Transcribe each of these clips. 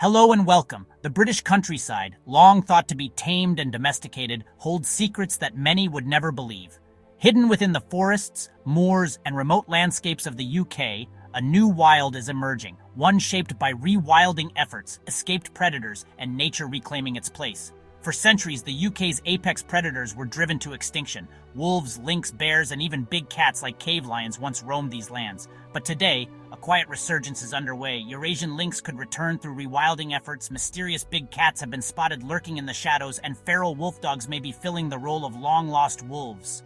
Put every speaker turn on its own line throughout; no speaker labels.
Hello and welcome. The British countryside, long thought to be tamed and domesticated, holds secrets that many would never believe. Hidden within the forests, moors, and remote landscapes of the UK, a new wild is emerging, one shaped by rewilding efforts, escaped predators, and nature reclaiming its place. For centuries, the UK's apex predators were driven to extinction. Wolves, lynx, bears, and even big cats like cave lions once roamed these lands. But today, a quiet resurgence is underway. Eurasian lynx could return through rewilding efforts, mysterious big cats have been spotted lurking in the shadows, and feral wolfdogs may be filling the role of long-lost wolves.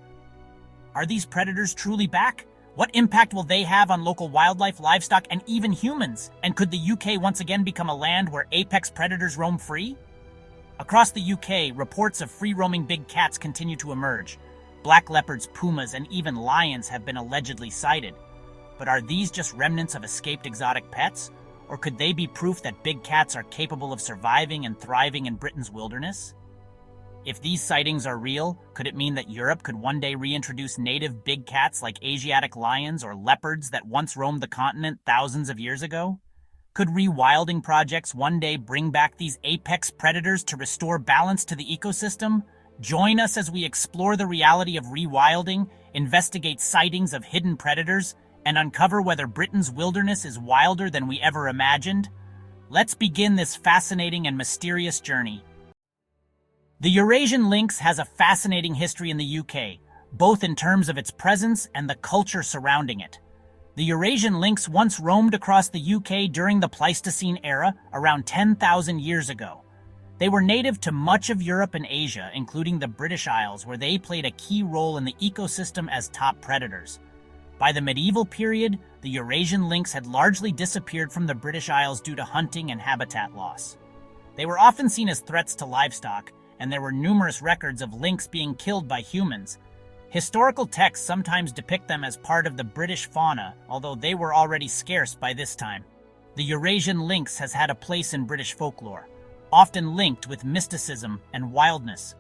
Are these predators truly back? What impact will they have on local wildlife, livestock, and even humans? And could the UK once again become a land where apex predators roam free? Across the UK, reports of free-roaming big cats continue to emerge. Black leopards, pumas, and even lions have been allegedly sighted. But are these just remnants of escaped exotic pets? Or could they be proof that big cats are capable of surviving and thriving in Britain's wilderness? If these sightings are real, could it mean that Europe could one day reintroduce native big cats like Asiatic lions or leopards that once roamed the continent thousands of years ago? Could rewilding projects one day bring back these apex predators to restore balance to the ecosystem? Join us as we explore the reality of rewilding, investigate sightings of hidden predators, and uncover whether Britain's wilderness is wilder than we ever imagined. Let's begin this fascinating and mysterious journey. The Eurasian lynx has a fascinating history in the UK, both in terms of its presence and the culture surrounding it. The Eurasian lynx once roamed across the UK during the Pleistocene era, around 10,000 years ago. They were native to much of Europe and Asia, including the British Isles, where they played a key role in the ecosystem as top predators. By the medieval period, the Eurasian lynx had largely disappeared from the British Isles due to hunting and habitat loss. They were often seen as threats to livestock, and there were numerous records of lynx being killed by humans. Historical texts sometimes depict them as part of the British fauna, although they were already scarce by this time. The Eurasian lynx has had a place in British folklore, often linked with mysticism and wildness.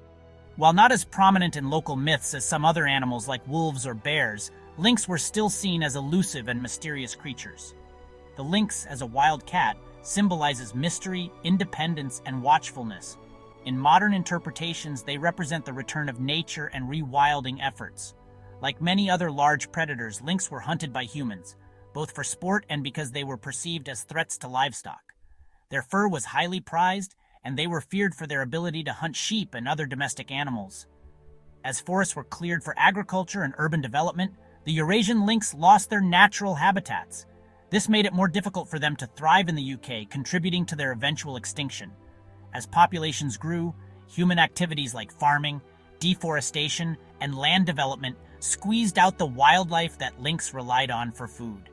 While not as prominent in local myths as some other animals like wolves or bears, lynx were still seen as elusive and mysterious creatures. The lynx, as a wild cat, symbolizes mystery, independence, and watchfulness. In modern interpretations, they represent the return of nature and rewilding efforts. Like many other large predators, lynx were hunted by humans, both for sport and because they were perceived as threats to livestock. Their fur was highly prized, and they were feared for their ability to hunt sheep and other domestic animals. As forests were cleared for agriculture and urban development, the Eurasian lynx lost their natural habitats. This made it more difficult for them to thrive in the UK, contributing to their eventual extinction. As populations grew, human activities like farming, deforestation, and land development squeezed out the wildlife that lynx relied on for food.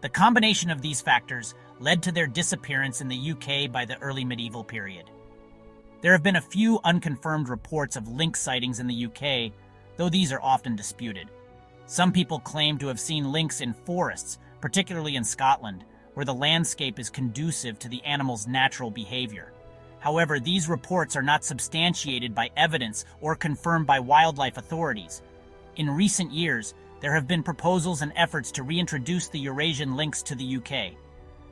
The combination of these factors led to their disappearance in the UK by the early medieval period. There have been a few unconfirmed reports of lynx sightings in the UK, though these are often disputed. Some people claim to have seen lynx in forests, particularly in Scotland, where the landscape is conducive to the animal's natural behavior. However, these reports are not substantiated by evidence or confirmed by wildlife authorities. In recent years, there have been proposals and efforts to reintroduce the Eurasian lynx to the UK.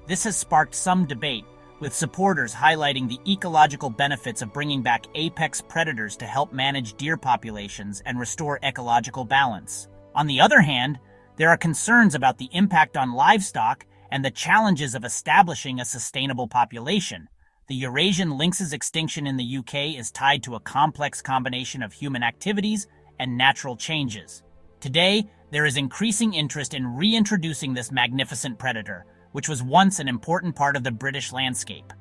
This has sparked some debate, with supporters highlighting the ecological benefits of bringing back apex predators to help manage deer populations and restore ecological balance. On the other hand, there are concerns about the impact on livestock and the challenges of establishing a sustainable population. The Eurasian lynx's extinction in the UK is tied to a complex combination of human activities and natural changes. Today, there is increasing interest in reintroducing this magnificent predator, which was once an important part of the British landscape.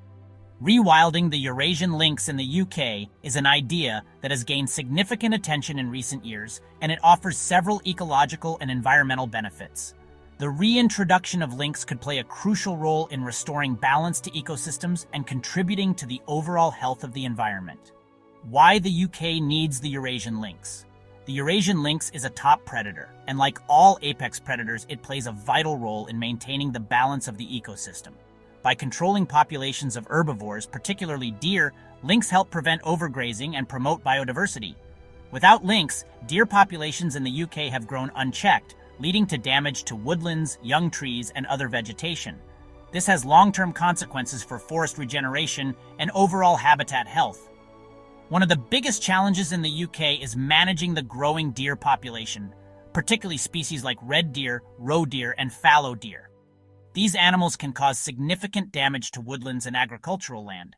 Rewilding the Eurasian lynx in the UK is an idea that has gained significant attention in recent years, and it offers several ecological and environmental benefits. The reintroduction of lynx could play a crucial role in restoring balance to ecosystems and contributing to the overall health of the environment. Why the UK needs the Eurasian lynx? The Eurasian lynx is a top predator, and like all apex predators, it plays a vital role in maintaining the balance of the ecosystem. By controlling populations of herbivores, particularly deer, lynx help prevent overgrazing and promote biodiversity. Without lynx, deer populations in the UK have grown unchecked, leading to damage to woodlands, young trees, and other vegetation. This has long-term consequences for forest regeneration and overall habitat health. One of the biggest challenges in the UK is managing the growing deer population, particularly species like red deer, roe deer, and fallow deer. These animals can cause significant damage to woodlands and agricultural land.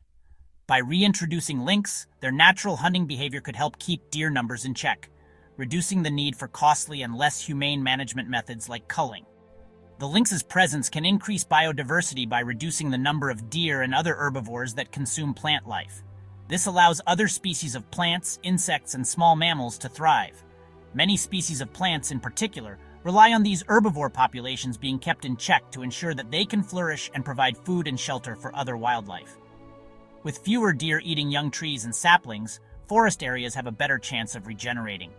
By reintroducing lynx, their natural hunting behavior could help keep deer numbers in check, reducing the need for costly and less humane management methods like culling. The lynx's presence can increase biodiversity by reducing the number of deer and other herbivores that consume plant life. This allows other species of plants, insects, and small mammals to thrive. Many species of plants, in particular, rely on these herbivore populations being kept in check to ensure that they can flourish and provide food and shelter for other wildlife. With fewer deer eating young trees and saplings, forest areas have a better chance of regenerating.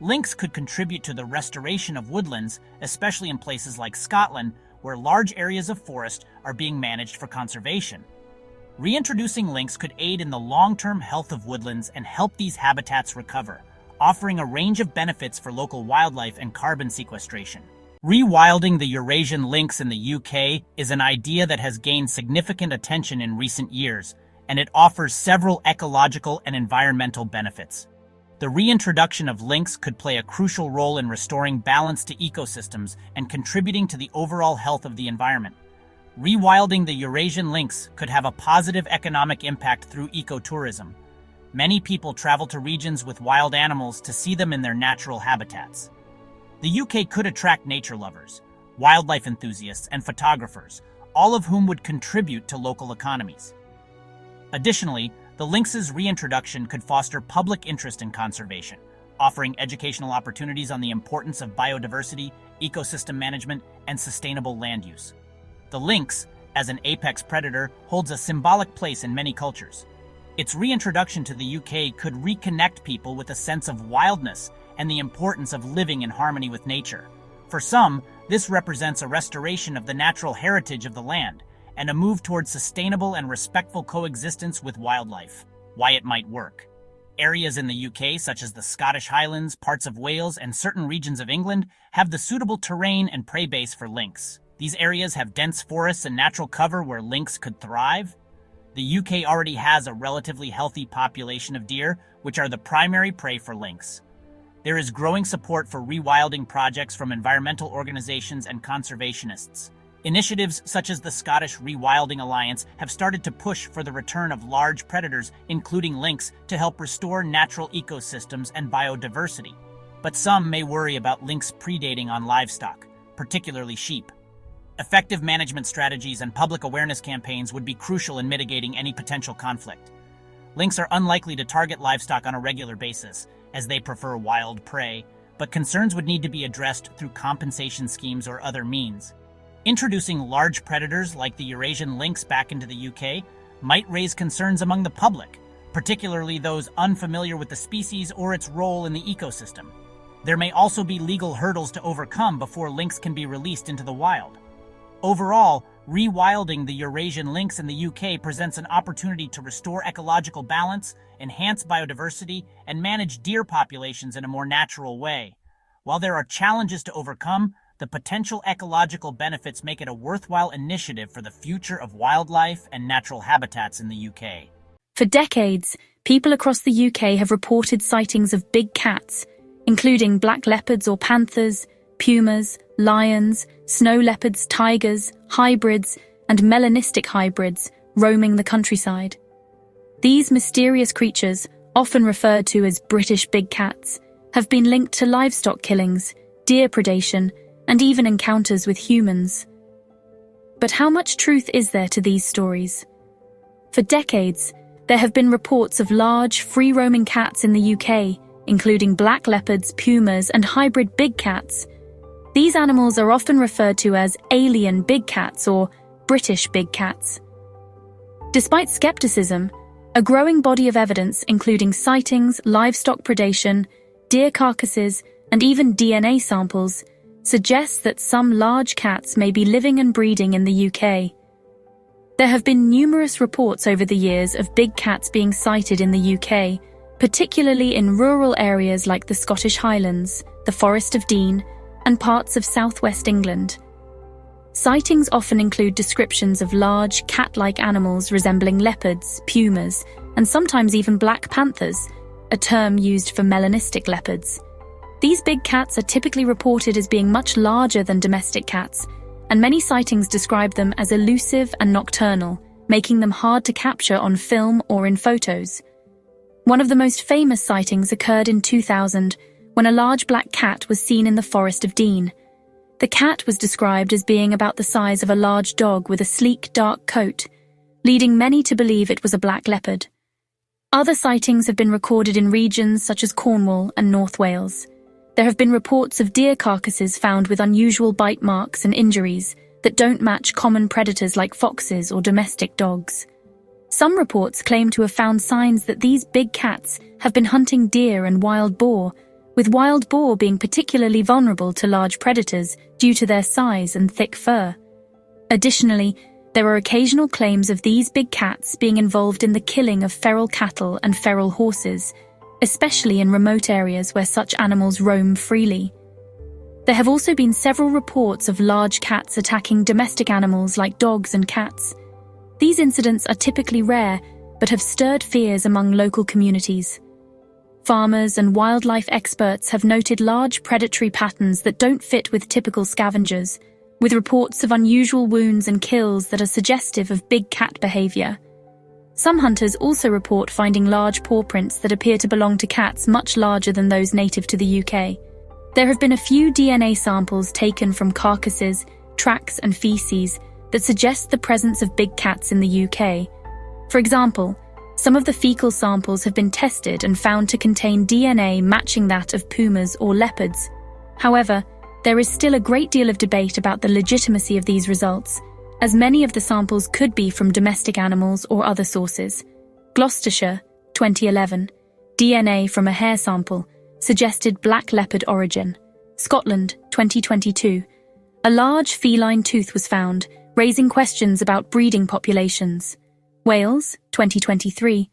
Lynx could contribute to the restoration of woodlands, especially in places like Scotland, where large areas of forest are being managed for conservation. Reintroducing lynx could aid in the long-term health of woodlands and help these habitats recover, offering a range of benefits for local wildlife and carbon sequestration. Rewilding the Eurasian lynx in the UK is an idea that has gained significant attention in recent years, and it offers several ecological and environmental benefits. The reintroduction of lynx could play a crucial role in restoring balance to ecosystems and contributing to the overall health of the environment. Rewilding the Eurasian lynx could have a positive economic impact through ecotourism. Many people travel to regions with wild animals to see them in their natural habitats. The UK could attract nature lovers, wildlife enthusiasts, and photographers, all of whom would contribute to local economies. Additionally, the lynx's reintroduction could foster public interest in conservation, offering educational opportunities on the importance of biodiversity, ecosystem management, and sustainable land use. The lynx, as an apex predator, holds a symbolic place in many cultures. Its reintroduction to the UK could reconnect people with a sense of wildness and the importance of living in harmony with nature. For some, this represents a restoration of the natural heritage of the land and a move towards sustainable and respectful coexistence with wildlife. Why it might work. Areas in the UK, such as the Scottish Highlands, parts of Wales, and certain regions of England, have the suitable terrain and prey base for lynx. These areas have dense forests and natural cover where lynx could thrive. The UK already has a relatively healthy population of deer, which are the primary prey for lynx. There is growing support for rewilding projects from environmental organizations and conservationists. Initiatives such as the Scottish Rewilding Alliance have started to push for the return of large predators, including lynx, to help restore natural ecosystems and biodiversity. But some may worry about lynx predating on livestock, particularly sheep. Effective management strategies and public awareness campaigns would be crucial in mitigating any potential conflict. Lynx are unlikely to target livestock on a regular basis, as they prefer wild prey, but concerns would need to be addressed through compensation schemes or other means. Introducing large predators like the Eurasian lynx back into the UK might raise concerns among the public, particularly those unfamiliar with the species or its role in the ecosystem. There may also be legal hurdles to overcome before lynx can be released into the wild. Overall, rewilding the Eurasian lynx in the UK presents an opportunity to restore ecological balance, enhance biodiversity, and manage deer populations in a more natural way. While there are challenges to overcome, the potential ecological benefits make it a worthwhile initiative for the future of wildlife and natural habitats in the UK.
For decades, people across the UK have reported sightings of big cats, including black leopards or panthers, pumas, lions, snow leopards, tigers, hybrids, and melanistic hybrids roaming the countryside. These mysterious creatures, often referred to as British big cats, have been linked to livestock killings, deer predation, and even encounters with humans. But how much truth is there to these stories? For decades, there have been reports of large, free-roaming cats in the UK, including black leopards, pumas, and hybrid big cats. These animals are often referred to as alien big cats or British big cats. Despite skepticism, a growing body of evidence, including sightings, livestock predation, deer carcasses, and even DNA samples, suggests that some large cats may be living and breeding in the UK. There have been numerous reports over the years of big cats being sighted in the UK, particularly in rural areas like the Scottish Highlands, the Forest of Dean, and parts of southwest England. Sightings often include descriptions of large, cat-like animals resembling leopards, pumas, and sometimes even black panthers, a term used for melanistic leopards. These big cats are typically reported as being much larger than domestic cats, and many sightings describe them as elusive and nocturnal, making them hard to capture on film or in photos. One of the most famous sightings occurred in 2000 when a large black cat was seen in the Forest of Dean. The cat was described as being about the size of a large dog with a sleek, dark coat, leading many to believe it was a black leopard. Other sightings have been recorded in regions such as Cornwall and North Wales. There have been reports of deer carcasses found with unusual bite marks and injuries that don't match common predators like foxes or domestic dogs. Some reports claim to have found signs that these big cats have been hunting deer and wild boar, with wild boar being particularly vulnerable to large predators due to their size and thick fur. Additionally, there are occasional claims of these big cats being involved in the killing of feral cattle and feral horses, especially in remote areas where such animals roam freely. There have also been several reports of large cats attacking domestic animals like dogs and cats. These incidents are typically rare, but have stirred fears among local communities. Farmers and wildlife experts have noted large predatory patterns that don't fit with typical scavengers, with reports of unusual wounds and kills that are suggestive of big cat behavior. Some hunters also report finding large paw prints that appear to belong to cats much larger than those native to the UK. There have been a few DNA samples taken from carcasses, tracks and feces that suggest the presence of big cats in the UK. For example, some of the fecal samples have been tested and found to contain DNA matching that of pumas or leopards. However, there is still a great deal of debate about the legitimacy of these results, as many of the samples could be from domestic animals or other sources. Gloucestershire, 2011. DNA from a hair sample suggested black leopard origin. Scotland, 2022. A large feline tooth was found, raising questions about breeding populations. Wales, 2023.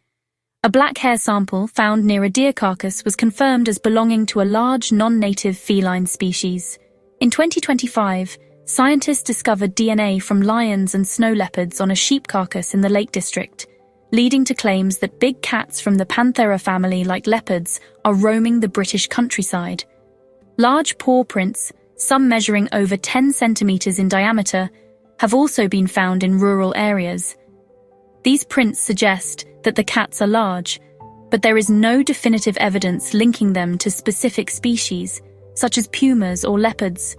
A black hair sample found near a deer carcass was confirmed as belonging to a large non-native feline species. In 2025, scientists discovered DNA from lions and snow leopards on a sheep carcass in the Lake District, leading to claims that big cats from the Panthera family, like leopards, are roaming the British countryside. Large paw prints, some measuring over 10 centimeters in diameter, have also been found in rural areas. These prints suggest that the cats are large, but there is no definitive evidence linking them to specific species, such as pumas or leopards.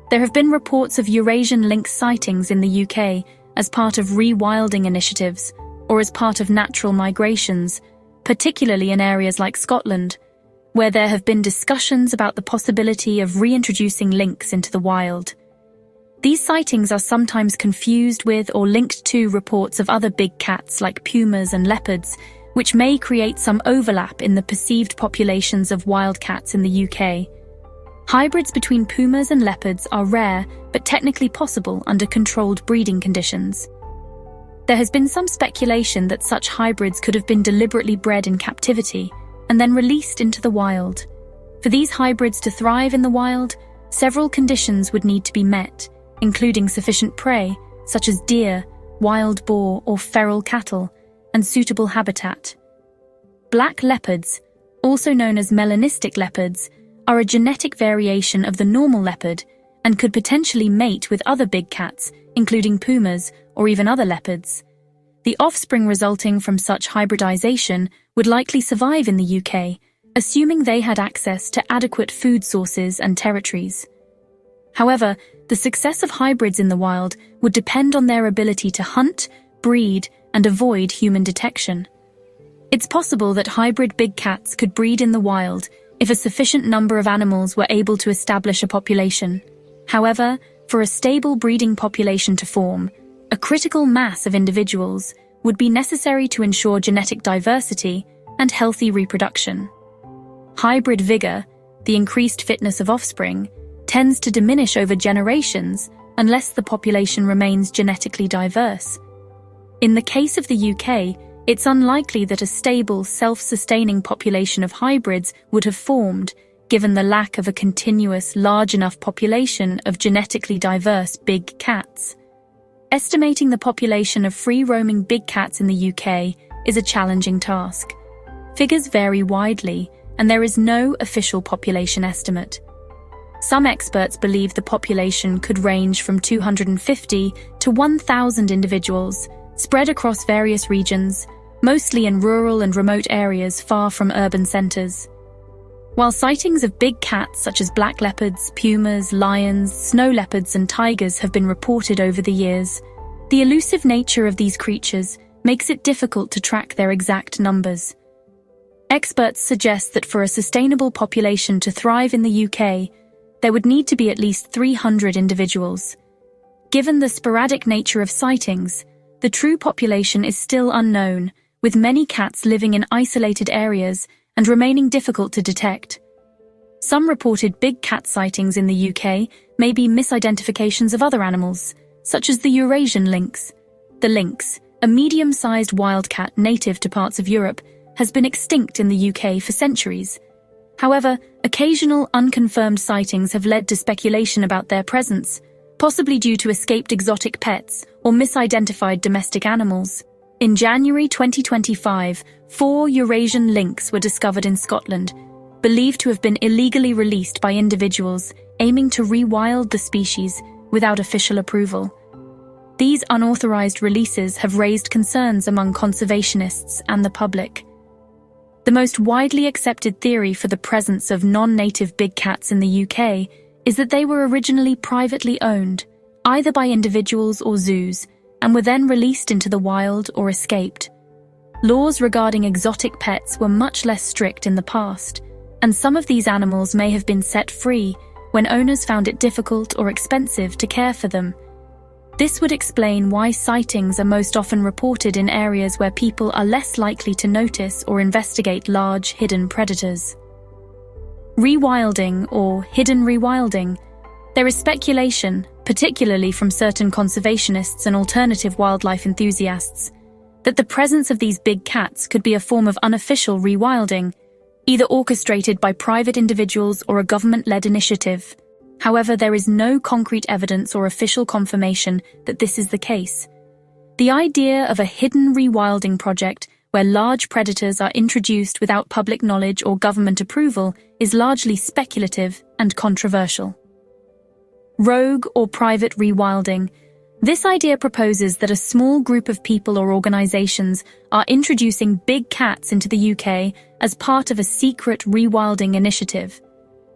There have been reports of Eurasian lynx sightings in the UK as part of rewilding initiatives or as part of natural migrations, particularly in areas like Scotland, where there have been discussions about the possibility of reintroducing lynx into the wild. These sightings are sometimes confused with or linked to reports of other big cats like pumas and leopards, which may create some overlap in the perceived populations of wild cats in the UK. Hybrids between pumas and leopards are rare, but technically possible under controlled breeding conditions. There has been some speculation that such hybrids could have been deliberately bred in captivity and then released into the wild. For these hybrids to thrive in the wild, several conditions would need to be met, including sufficient prey, such as deer, wild boar, or feral cattle, and suitable habitat. Black leopards, also known as melanistic leopards, are a genetic variation of the normal leopard and could potentially mate with other big cats, including pumas or even other leopards. The offspring resulting from such hybridization would likely survive in the UK, assuming they had access to adequate food sources and territories. However, the success of hybrids in the wild would depend on their ability to hunt, breed, and avoid human detection. It's possible that hybrid big cats could breed in the wild if a sufficient number of animals were able to establish a population. However, for a stable breeding population to form, a critical mass of individuals would be necessary to ensure genetic diversity and healthy reproduction. Hybrid vigor, the increased fitness of offspring, tends to diminish over generations unless the population remains genetically diverse. In the case of the UK, it's unlikely that a stable, self-sustaining population of hybrids would have formed, given the lack of a continuous, large enough population of genetically diverse big cats. Estimating the population of free-roaming big cats in the UK is a challenging task. Figures vary widely, and there is no official population estimate. Some experts believe the population could range from 250 to 1,000 individuals, spread across various regions, mostly in rural and remote areas far from urban centres. While sightings of big cats such as black leopards, pumas, lions, snow leopards and tigers have been reported over the years, the elusive nature of these creatures makes it difficult to track their exact numbers. Experts suggest that for a sustainable population to thrive in the UK, there would need to be at least 300 individuals. Given the sporadic nature of sightings, the true population is still unknown, with many cats living in isolated areas and remaining difficult to detect. Some reported big cat sightings in the UK may be misidentifications of other animals, such as the Eurasian lynx. The lynx, a medium-sized wildcat native to parts of Europe, has been extinct in the UK for centuries. However, occasional unconfirmed sightings have led to speculation about their presence, possibly due to escaped exotic pets or misidentified domestic animals. In January 2025, 4 Eurasian lynx were discovered in Scotland, believed to have been illegally released by individuals aiming to rewild the species without official approval. These unauthorized releases have raised concerns among conservationists and the public. The most widely accepted theory for the presence of non-native big cats in the UK is that they were originally privately owned, either by individuals or zoos, and were then released into the wild or escaped. Laws regarding exotic pets were much less strict in the past, and some of these animals may have been set free when owners found it difficult or expensive to care for them. This would explain why sightings are most often reported in areas where people are less likely to notice or investigate large, hidden predators. Rewilding, or hidden rewilding. There is speculation, particularly from certain conservationists and alternative wildlife enthusiasts, that the presence of these big cats could be a form of unofficial rewilding, either orchestrated by private individuals or a government-led initiative. However, there is no concrete evidence or official confirmation that this is the case. The idea of a hidden rewilding project where large predators are introduced without public knowledge or government approval is largely speculative and controversial. Rogue or private rewilding. This idea proposes that a small group of people or organizations are introducing big cats into the UK as part of a secret rewilding initiative.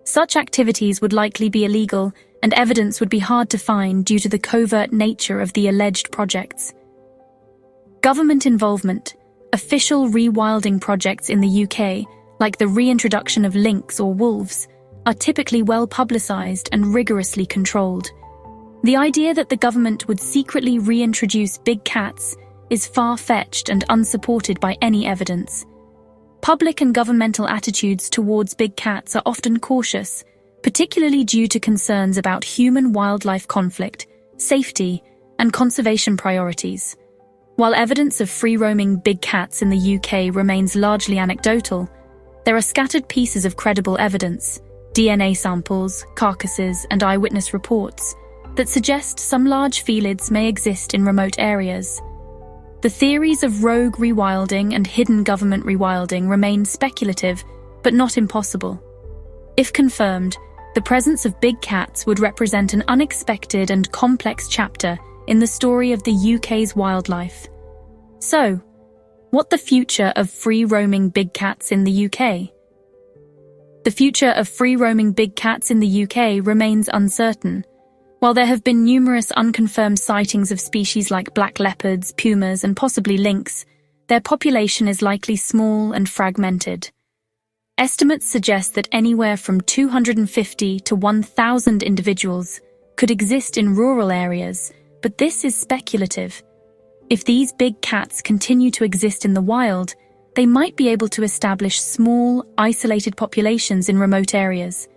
Such activities would likely be illegal, and evidence would be hard to find due to the covert nature of the alleged projects. Government involvement. Official rewilding projects in the UK, like the reintroduction of lynx or wolves, are typically well publicised and rigorously controlled. The idea that the government would secretly reintroduce big cats is far-fetched and unsupported by any evidence. Public and governmental attitudes towards big cats are often cautious, particularly due to concerns about human-wildlife conflict, safety, and conservation priorities. While evidence of free-roaming big cats in the UK remains largely anecdotal, there are scattered pieces of credible evidence, DNA samples, carcasses, and eyewitness reports, that suggest some large felids may exist in remote areas. The theories of rogue rewilding and hidden government rewilding remain speculative, but not impossible. If confirmed, the presence of big cats would represent an unexpected and complex chapter in the story of the UK's wildlife. So, what the future of free-roaming big cats in the UK? The future of free-roaming big cats in the UK remains uncertain. While there have been numerous unconfirmed sightings of species like black leopards, pumas, and possibly lynx, their population is likely small and fragmented. Estimates suggest that anywhere from 250 to 1,000 individuals could exist in rural areas, but this is speculative. If these big cats continue to exist in the wild, they might be able to establish small, isolated populations in remote areas.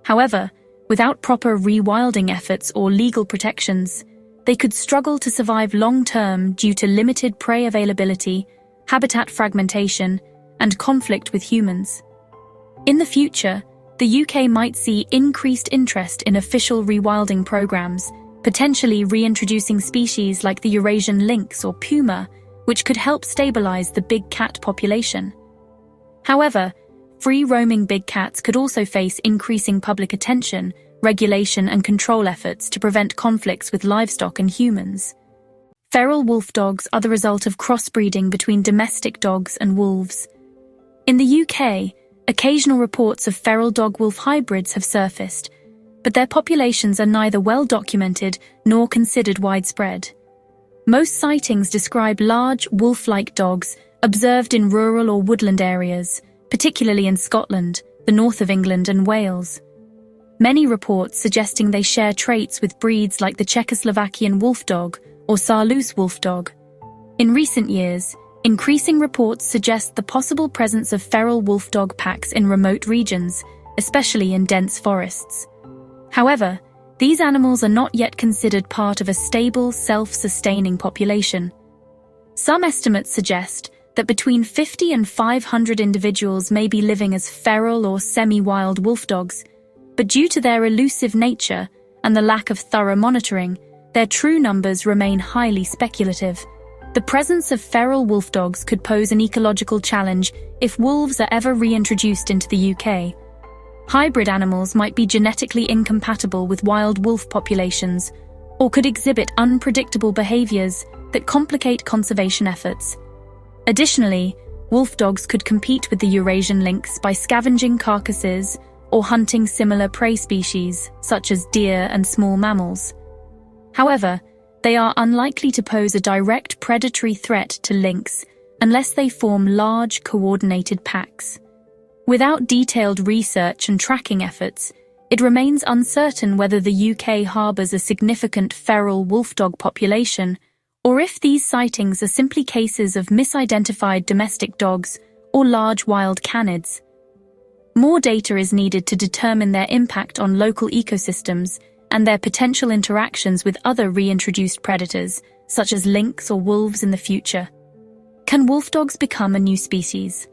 However, without proper rewilding efforts or legal protections, they could struggle to survive long-term due to limited prey availability, habitat fragmentation, and conflict with humans. In the future, the UK might see increased interest in official rewilding programs, potentially reintroducing species like the Eurasian lynx or puma, which could help stabilize the big cat population. However, free-roaming big cats could also face increasing public attention, regulation and control efforts to prevent conflicts with livestock and humans. Feral wolf dogs are the result of crossbreeding between domestic dogs and wolves. In the UK, occasional reports of feral dog-wolf hybrids have surfaced, but their populations are neither well documented nor considered widespread. Most sightings describe large, wolf-like dogs observed in rural or woodland areas, particularly in Scotland, the north of England and Wales. Many reports suggesting they share traits with breeds like the Czechoslovakian wolfdog or Saarloos wolfdog. In recent years, increasing reports suggest the possible presence of feral wolfdog packs in remote regions, especially in dense forests. However, these animals are not yet considered part of a stable, self-sustaining population. Some estimates suggest that between 50 and 500 individuals may be living as feral or semi-wild wolfdogs, but due to their elusive nature and the lack of thorough monitoring, their true numbers remain highly speculative. The presence of feral wolfdogs could pose an ecological challenge if wolves are ever reintroduced into the UK. Hybrid animals might be genetically incompatible with wild wolf populations, or could exhibit unpredictable behaviours that complicate conservation efforts. Additionally, wolfdogs could compete with the Eurasian lynx by scavenging carcasses or hunting similar prey species, such as deer and small mammals. However, they are unlikely to pose a direct predatory threat to lynx unless they form large, coordinated packs. Without detailed research and tracking efforts, it remains uncertain whether the UK harbours a significant feral wolfdog population, or if these sightings are simply cases of misidentified domestic dogs or large wild canids. More data is needed to determine their impact on local ecosystems and their potential interactions with other reintroduced predators, such as lynx or wolves in the future. Can wolfdogs become a new species?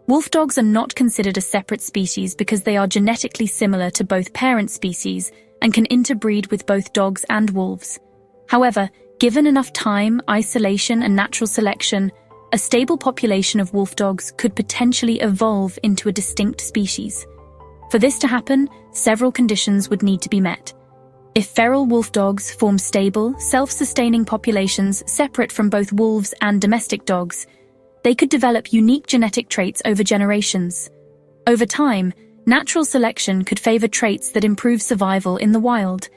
Wolfdogs are not considered a separate species because they are genetically similar to both parent species and can interbreed with both dogs and wolves. However, given enough time, isolation, and natural selection, a stable population of wolfdogs could potentially evolve into a distinct species. For this to happen, several conditions would need to be met. If feral wolfdogs form stable, self-sustaining populations separate from both wolves and domestic dogs, they could develop unique genetic traits over generations. Over time, natural selection could favor traits that improve survival in the wild,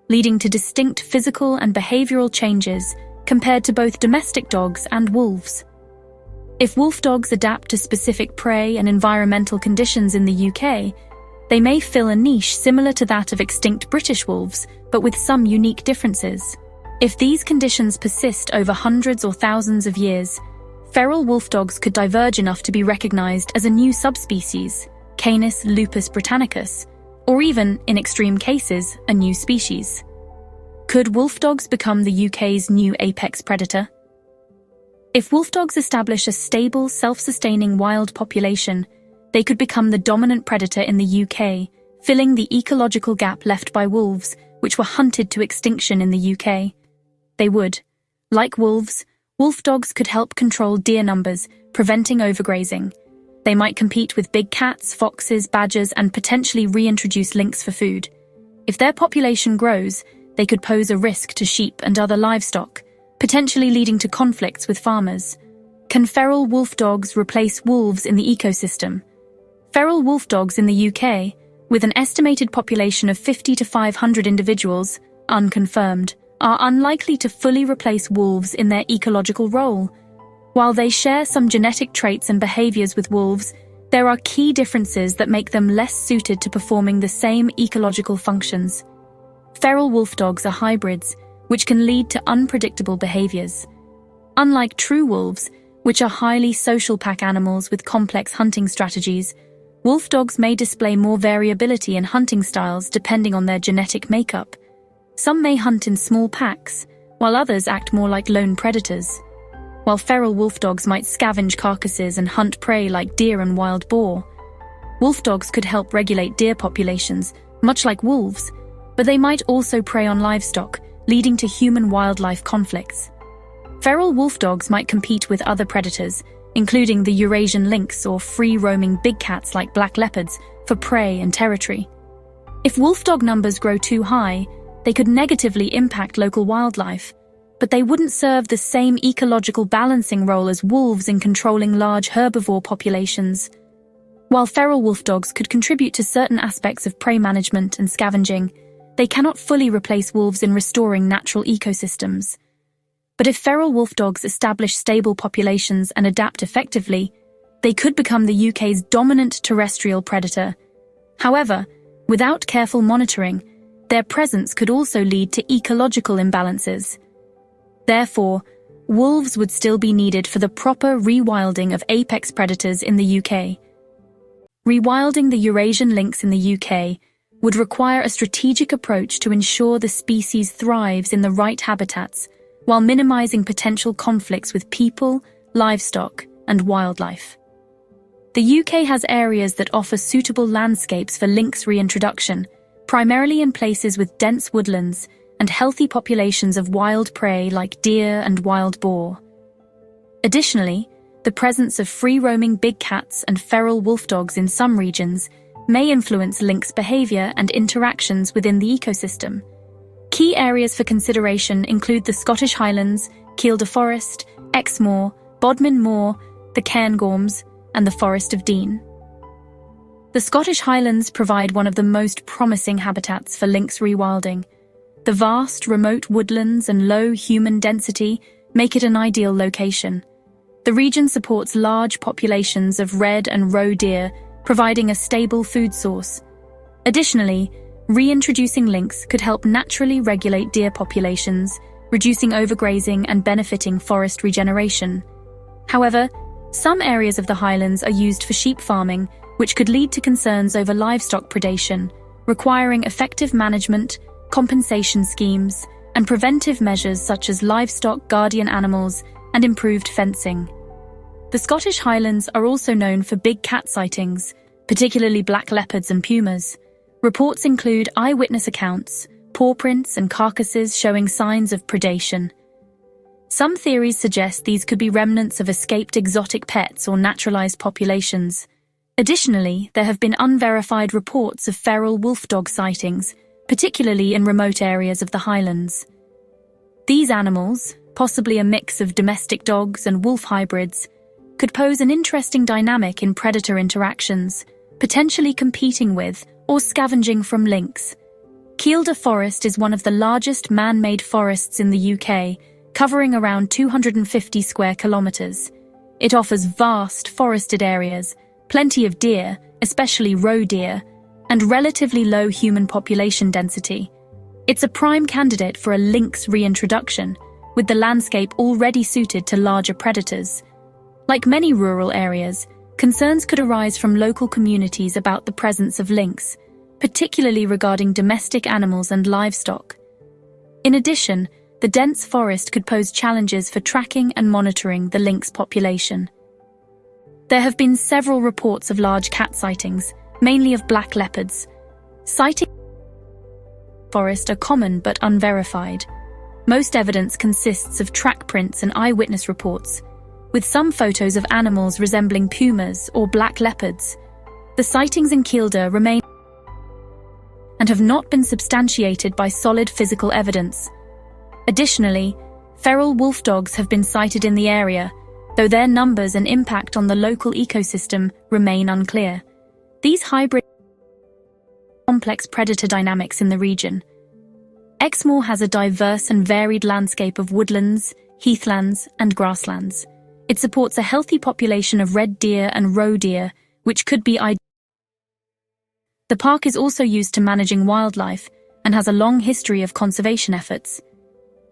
leading to distinct physical and behavioral changes compared to both domestic dogs and wolves. If wolfdogs adapt to specific prey and environmental conditions in the UK, they may fill a niche similar to that of extinct British wolves, but with some unique differences. If these conditions persist over hundreds or thousands of years, feral wolfdogs could diverge enough to be recognized as a new subspecies, Canis lupus britannicus, or even, in extreme cases, a new species. Could wolfdogs become the UK's new apex predator? If wolfdogs establish a stable, self-sustaining wild population, they could become the dominant predator in the UK, filling the ecological gap left by wolves, which were hunted to extinction in the UK. They would. Like wolves, wolfdogs could help control deer numbers, preventing overgrazing. They might compete with big cats, foxes, badgers, and potentially reintroduce lynx for food. If their population grows, they could pose a risk to sheep and other livestock, potentially leading to conflicts with farmers. Can feral wolfdogs replace wolves in the ecosystem? Feral wolfdogs in the UK, with an estimated population of 50 to 500 individuals, unconfirmed, are unlikely to fully replace wolves in their ecological role. While they share some genetic traits and behaviours with wolves, there are key differences that make them less suited to performing the same ecological functions. Feral wolfdogs are hybrids, which can lead to unpredictable behaviours. Unlike true wolves, which are highly social pack animals with complex hunting strategies, wolfdogs may display more variability in hunting styles depending on their genetic makeup. Some may hunt in small packs, while others act more like lone predators. While feral wolfdogs might scavenge carcasses and hunt prey like deer and wild boar, Wolfdogs could help regulate deer populations, much like wolves, but they might also prey on livestock, leading to human-wildlife conflicts. Feral wolfdogs might compete with other predators, including the Eurasian lynx or free-roaming big cats like black leopards, for prey and territory. If wolfdog numbers grow too high, they could negatively impact local wildlife, but they wouldn't serve the same ecological balancing role as wolves in controlling large herbivore populations. While feral wolfdogs could contribute to certain aspects of prey management and scavenging, they cannot fully replace wolves in restoring natural ecosystems. But if feral wolfdogs establish stable populations and adapt effectively, they could become the UK's dominant terrestrial predator. However, without careful monitoring, their presence could also lead to ecological imbalances. Therefore, wolves would still be needed for the proper rewilding of apex predators in the UK. Rewilding the Eurasian lynx in the UK would require a strategic approach to ensure the species thrives in the right habitats, while minimizing potential conflicts with people, livestock, and wildlife. The UK has areas that offer suitable landscapes for lynx reintroduction, primarily in places with dense woodlands and healthy populations of wild prey like deer and wild boar. Additionally, the presence of free-roaming big cats and feral wolfdogs in some regions may influence lynx behavior and interactions within the ecosystem. Key areas for consideration include the Scottish Highlands, Kielder Forest, Exmoor, Bodmin Moor, the Cairngorms, and the Forest of Dean. The Scottish Highlands provide one of the most promising habitats for lynx rewilding. The vast, remote woodlands and low human density make it an ideal location. The region supports large populations of red and roe deer, providing a stable food source. Additionally, reintroducing lynx could help naturally regulate deer populations, reducing overgrazing and benefiting forest regeneration. However, some areas of the highlands are used for sheep farming, which could lead to concerns over livestock predation, requiring effective management, compensation schemes, and preventive measures such as livestock guardian animals and improved fencing. The Scottish Highlands are also known for big cat sightings, particularly black leopards and pumas. Reports include eyewitness accounts, paw prints, and carcasses showing signs of predation. Some theories suggest these could be remnants of escaped exotic pets or naturalized populations. Additionally, there have been unverified reports of feral wolfdog sightings, particularly in remote areas of the Highlands. These animals, possibly a mix of domestic dogs and wolf hybrids, could pose an interesting dynamic in predator interactions, potentially competing with or scavenging from lynx. Kielder Forest is one of the largest man-made forests in the UK, covering around 250 square kilometres. It offers vast forested areas, plenty of deer, especially roe deer, and relatively low human population density. It's a prime candidate for a lynx reintroduction, with the landscape already suited to larger predators. Like many rural areas, concerns could arise from local communities about the presence of lynx, particularly regarding domestic animals and livestock. In addition, the dense forest could pose challenges for tracking and monitoring the lynx population. There have been several reports of large cat sightings, mainly of black leopards. Sightings in the forest are common but unverified. Most evidence consists of track prints and eyewitness reports, with some photos of animals resembling pumas or black leopards. The sightings in Kielder remain and have not been substantiated by solid physical evidence. Additionally, feral wolfdogs have been sighted in the area, though their numbers and impact on the local ecosystem remain unclear. These hybrid complex predator dynamics in the region. Exmoor has a diverse and varied landscape of woodlands, heathlands, and grasslands. It supports a healthy population of red deer and roe deer, which could be ideal. The park is also used to managing wildlife and has a long history of conservation efforts.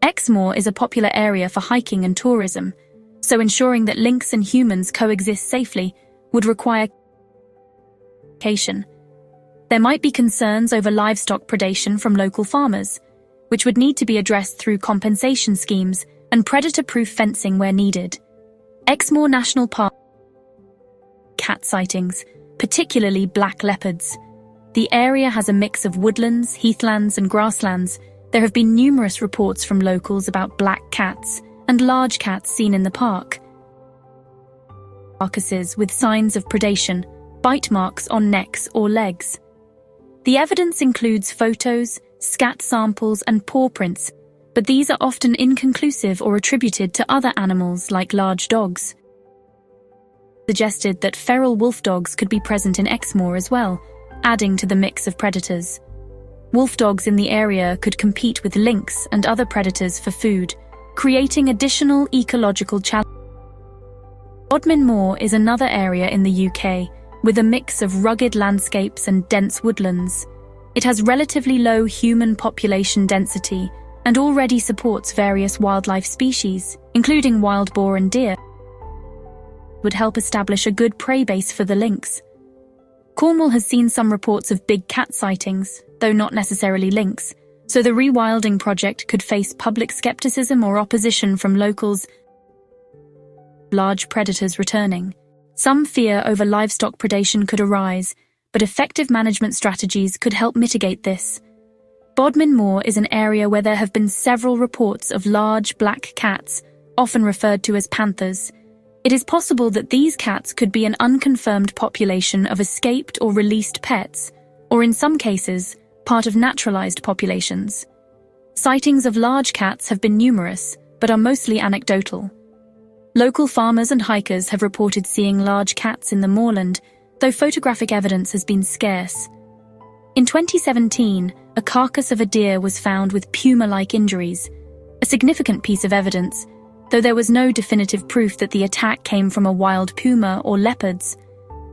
Exmoor is a popular area for hiking and tourism, so ensuring that lynx and humans coexist safely would require caution. There might be concerns over livestock predation from local farmers, which would need to be addressed through compensation schemes and predator-proof fencing where needed. Exmoor National Park cat sightings, particularly black leopards. The area has a mix of woodlands, heathlands, and grasslands. There have been numerous reports from locals about black cats and large cats seen in the park. Carcasses with signs of predation, bite marks on necks or legs. The evidence includes photos, scat samples, and paw prints, but these are often inconclusive or attributed to other animals like large dogs. Suggested that feral wolfdogs could be present in Exmoor as well, adding to the mix of predators. Wolfdogs in the area could compete with lynx and other predators for food, creating additional ecological challenges. Bodmin Moor is another area in the UK, with a mix of rugged landscapes and dense woodlands. It has relatively low human population density and already supports various wildlife species, including wild boar and deer. Would help establish a good prey base for the lynx. Cornwall has seen some reports of big cat sightings, though not necessarily lynx, so the rewilding project could face public skepticism or opposition from locals. Large predators returning. Some fear over livestock predation could arise, but effective management strategies could help mitigate this. Bodmin Moor is an area where there have been several reports of large black cats, often referred to as panthers. It is possible that these cats could be an unconfirmed population of escaped or released pets, or in some cases, part of naturalized populations. Sightings of large cats have been numerous, but are mostly anecdotal. Local farmers and hikers have reported seeing large cats in the moorland, though photographic evidence has been scarce. In 2017, a carcass of a deer was found with puma-like injuries, a significant piece of evidence, though there was no definitive proof that the attack came from a wild puma or leopards.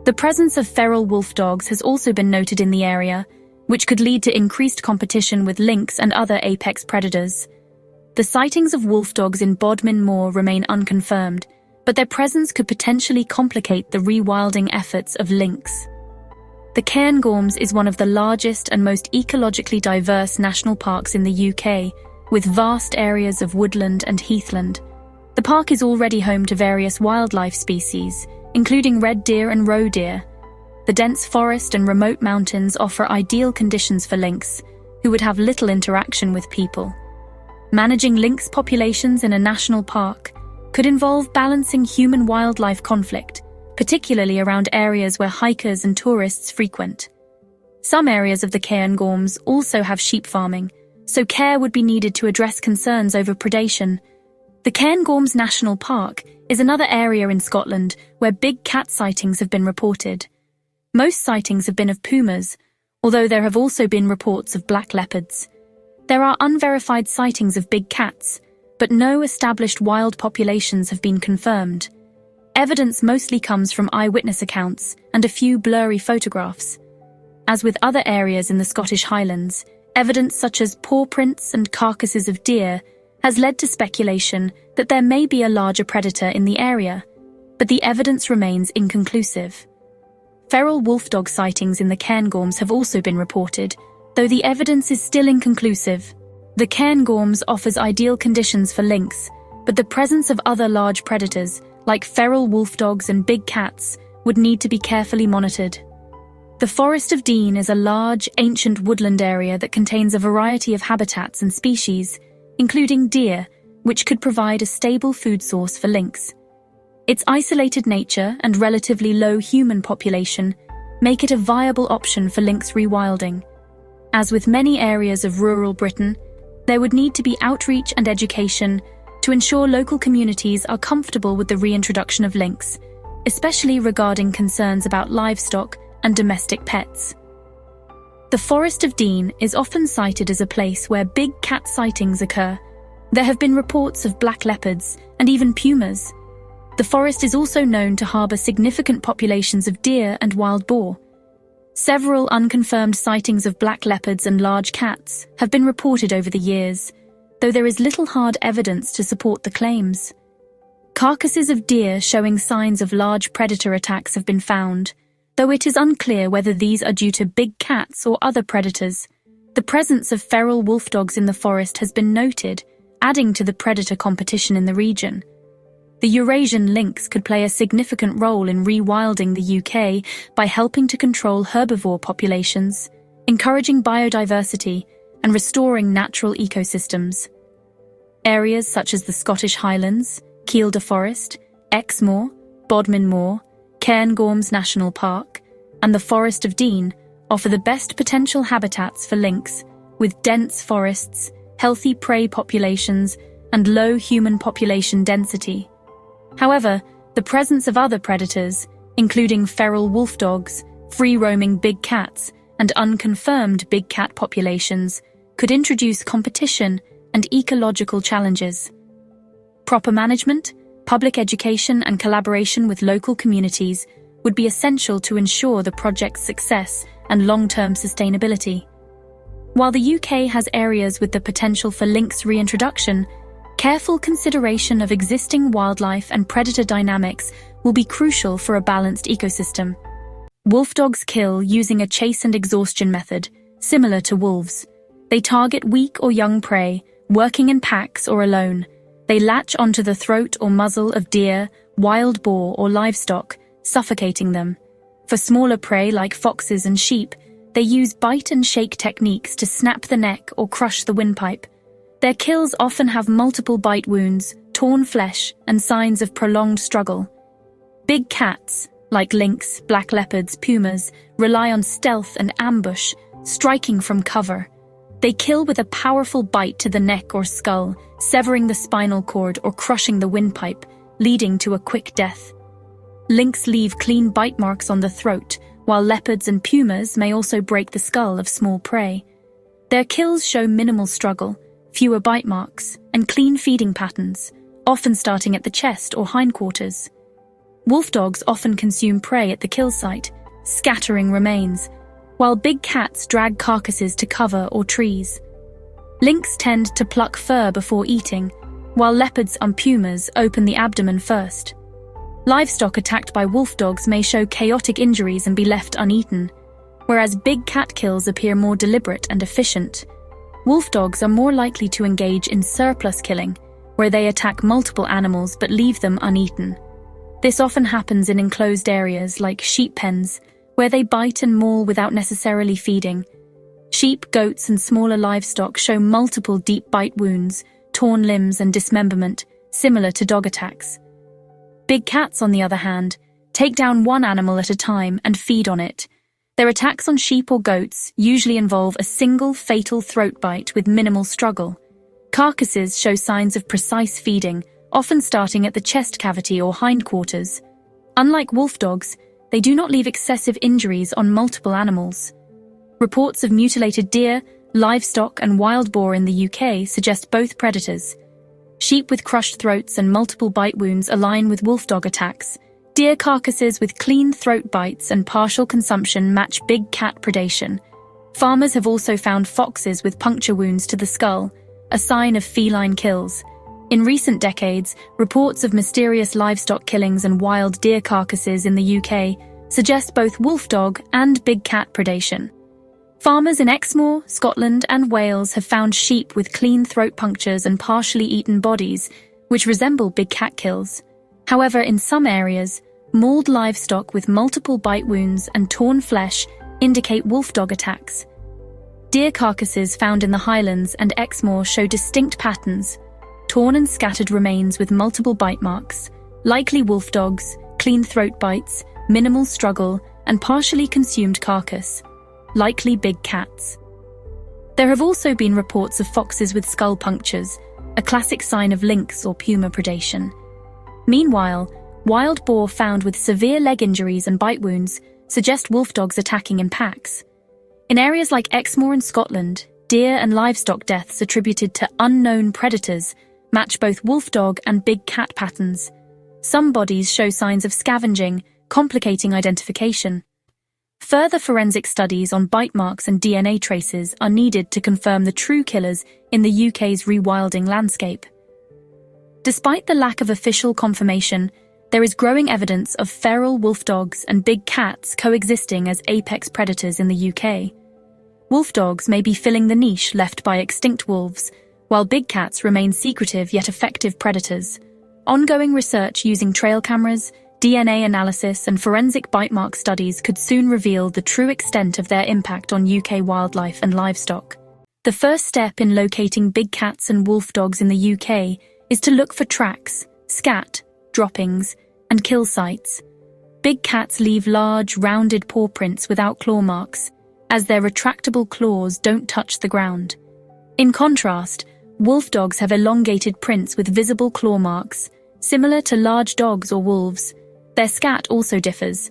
The presence of feral wolfdogs has also been noted in the area, which could lead to increased competition with lynx and other apex predators. The sightings of wolfdogs in Bodmin Moor remain unconfirmed, but their presence could potentially complicate the rewilding efforts of lynx. The Cairngorms is one of the largest and most ecologically diverse national parks in the UK, with vast areas of woodland and heathland. The park is already home to various wildlife species, including red deer and roe deer. The dense forest and remote mountains offer ideal conditions for lynx, who would have little interaction with people. Managing lynx populations in a national park could involve balancing human-wildlife conflict, particularly around areas where hikers and tourists frequent. Some areas of the Cairngorms also have sheep farming, so care would be needed to address concerns over predation. The Cairngorms National Park is another area in Scotland where big cat sightings have been reported. Most sightings have been of pumas, although there have also been reports of black leopards. There are unverified sightings of big cats, but no established wild populations have been confirmed. Evidence mostly comes from eyewitness accounts and a few blurry photographs. As with other areas in the Scottish Highlands, evidence such as paw prints and carcasses of deer has led to speculation that there may be a larger predator in the area, but the evidence remains inconclusive. Feral wolfdog sightings in the Cairngorms have also been reported, though the evidence is still inconclusive. The Cairngorms offers ideal conditions for lynx, but the presence of other large predators, like feral wolfdogs and big cats, would need to be carefully monitored. The Forest of Dean is a large, ancient woodland area that contains a variety of habitats and species, including deer, which could provide a stable food source for lynx. Its isolated nature and relatively low human population make it a viable option for lynx rewilding. As with many areas of rural Britain, there would need to be outreach and education to ensure local communities are comfortable with the reintroduction of lynx, especially regarding concerns about livestock and domestic pets. The Forest of Dean is often cited as a place where big cat sightings occur. There have been reports of black leopards and even pumas. The forest is also known to harbour significant populations of deer and wild boar. Several unconfirmed sightings of black leopards and large cats have been reported over the years, though there is little hard evidence to support the claims. Carcasses of deer showing signs of large predator attacks have been found, though it is unclear whether these are due to big cats or other predators. The presence of feral wolfdogs in the forest has been noted, adding to the predator competition in the region. The Eurasian lynx could play a significant role in rewilding the UK by helping to control herbivore populations, encouraging biodiversity, and restoring natural ecosystems. Areas such as the Scottish Highlands, Kielder Forest, Exmoor, Bodmin Moor, Cairngorms National Park, and the Forest of Dean offer the best potential habitats for lynx, with dense forests, healthy prey populations, and low human population density. However, the presence of other predators, including feral wolfdogs, free-roaming big cats, and unconfirmed big cat populations, could introduce competition and ecological challenges. Proper management, public education, and collaboration with local communities would be essential to ensure the project's success and long-term sustainability. While the UK has areas with the potential for lynx reintroduction, careful consideration of existing wildlife and predator dynamics will be crucial for a balanced ecosystem. Wolfdogs kill using a chase and exhaustion method, similar to wolves. They target weak or young prey, working in packs or alone. They latch onto the throat or muzzle of deer, wild boar, or livestock, suffocating them. For smaller prey like foxes and sheep, they use bite and shake techniques to snap the neck or crush the windpipe. Their kills often have multiple bite wounds, torn flesh, and signs of prolonged struggle. Big cats, like lynx, black leopards, pumas, rely on stealth and ambush, striking from cover. They kill with a powerful bite to the neck or skull, severing the spinal cord or crushing the windpipe, leading to a quick death. Lynx leave clean bite marks on the throat, while leopards and pumas may also break the skull of small prey. Their kills show minimal struggle, fewer bite marks, and clean feeding patterns, often starting at the chest or hindquarters. Wolfdogs often consume prey at the kill site, scattering remains, while big cats drag carcasses to cover or trees. Lynx tend to pluck fur before eating, while leopards and pumas open the abdomen first. Livestock attacked by wolfdogs may show chaotic injuries and be left uneaten, whereas big cat kills appear more deliberate and efficient. Wolfdogs are more likely to engage in surplus killing, where they attack multiple animals but leave them uneaten. This often happens in enclosed areas like sheep pens, where they bite and maul without necessarily feeding. Sheep, goats, and smaller livestock show multiple deep bite wounds, torn limbs, and dismemberment, similar to dog attacks. Big cats, on the other hand, take down one animal at a time and feed on it. Their attacks on sheep or goats usually involve a single fatal throat bite with minimal struggle. Carcasses show signs of precise feeding, often starting at the chest cavity or hindquarters. Unlike wolfdogs, they do not leave excessive injuries on multiple animals. Reports of mutilated deer, livestock, and wild boar in the UK suggest both predators. Sheep with crushed throats and multiple bite wounds align with wolfdog attacks. Deer carcasses with clean throat bites and partial consumption match big cat predation. Farmers have also found foxes with puncture wounds to the skull, a sign of feline kills. In recent decades, reports of mysterious livestock killings and wild deer carcasses in the UK suggest both wolfdog and big cat predation. Farmers in Exmoor, Scotland, and Wales have found sheep with clean throat punctures and partially eaten bodies, which resemble big cat kills. However, in some areas, mauled livestock with multiple bite wounds and torn flesh indicate wolfdog attacks. Deer carcasses found in the Highlands and Exmoor show distinct patterns: torn and scattered remains with multiple bite marks, likely wolfdogs, clean throat bites, minimal struggle, and partially consumed carcass, likely big cats. There have also been reports of foxes with skull punctures, a classic sign of lynx or puma predation. Meanwhile, wild boar found with severe leg injuries and bite wounds suggest wolfdogs attacking in packs. In areas like Exmoor in Scotland, deer and livestock deaths attributed to unknown predators match both wolfdog and big cat patterns. Some bodies show signs of scavenging, complicating identification. Further forensic studies on bite marks and DNA traces are needed to confirm the true killers in the UK's rewilding landscape. Despite the lack of official confirmation, there is growing evidence of feral wolfdogs and big cats coexisting as apex predators in the UK. Wolfdogs may be filling the niche left by extinct wolves, while big cats remain secretive yet effective predators. Ongoing research using trail cameras, DNA analysis, and forensic bite mark studies could soon reveal the true extent of their impact on UK wildlife and livestock. The first step in locating big cats and wolfdogs in the UK is to look for tracks, scat, droppings, and kill sites. Big cats leave large, rounded paw prints without claw marks, as their retractable claws don't touch the ground. In contrast, wolfdogs have elongated prints with visible claw marks, similar to large dogs or wolves. Their scat also differs.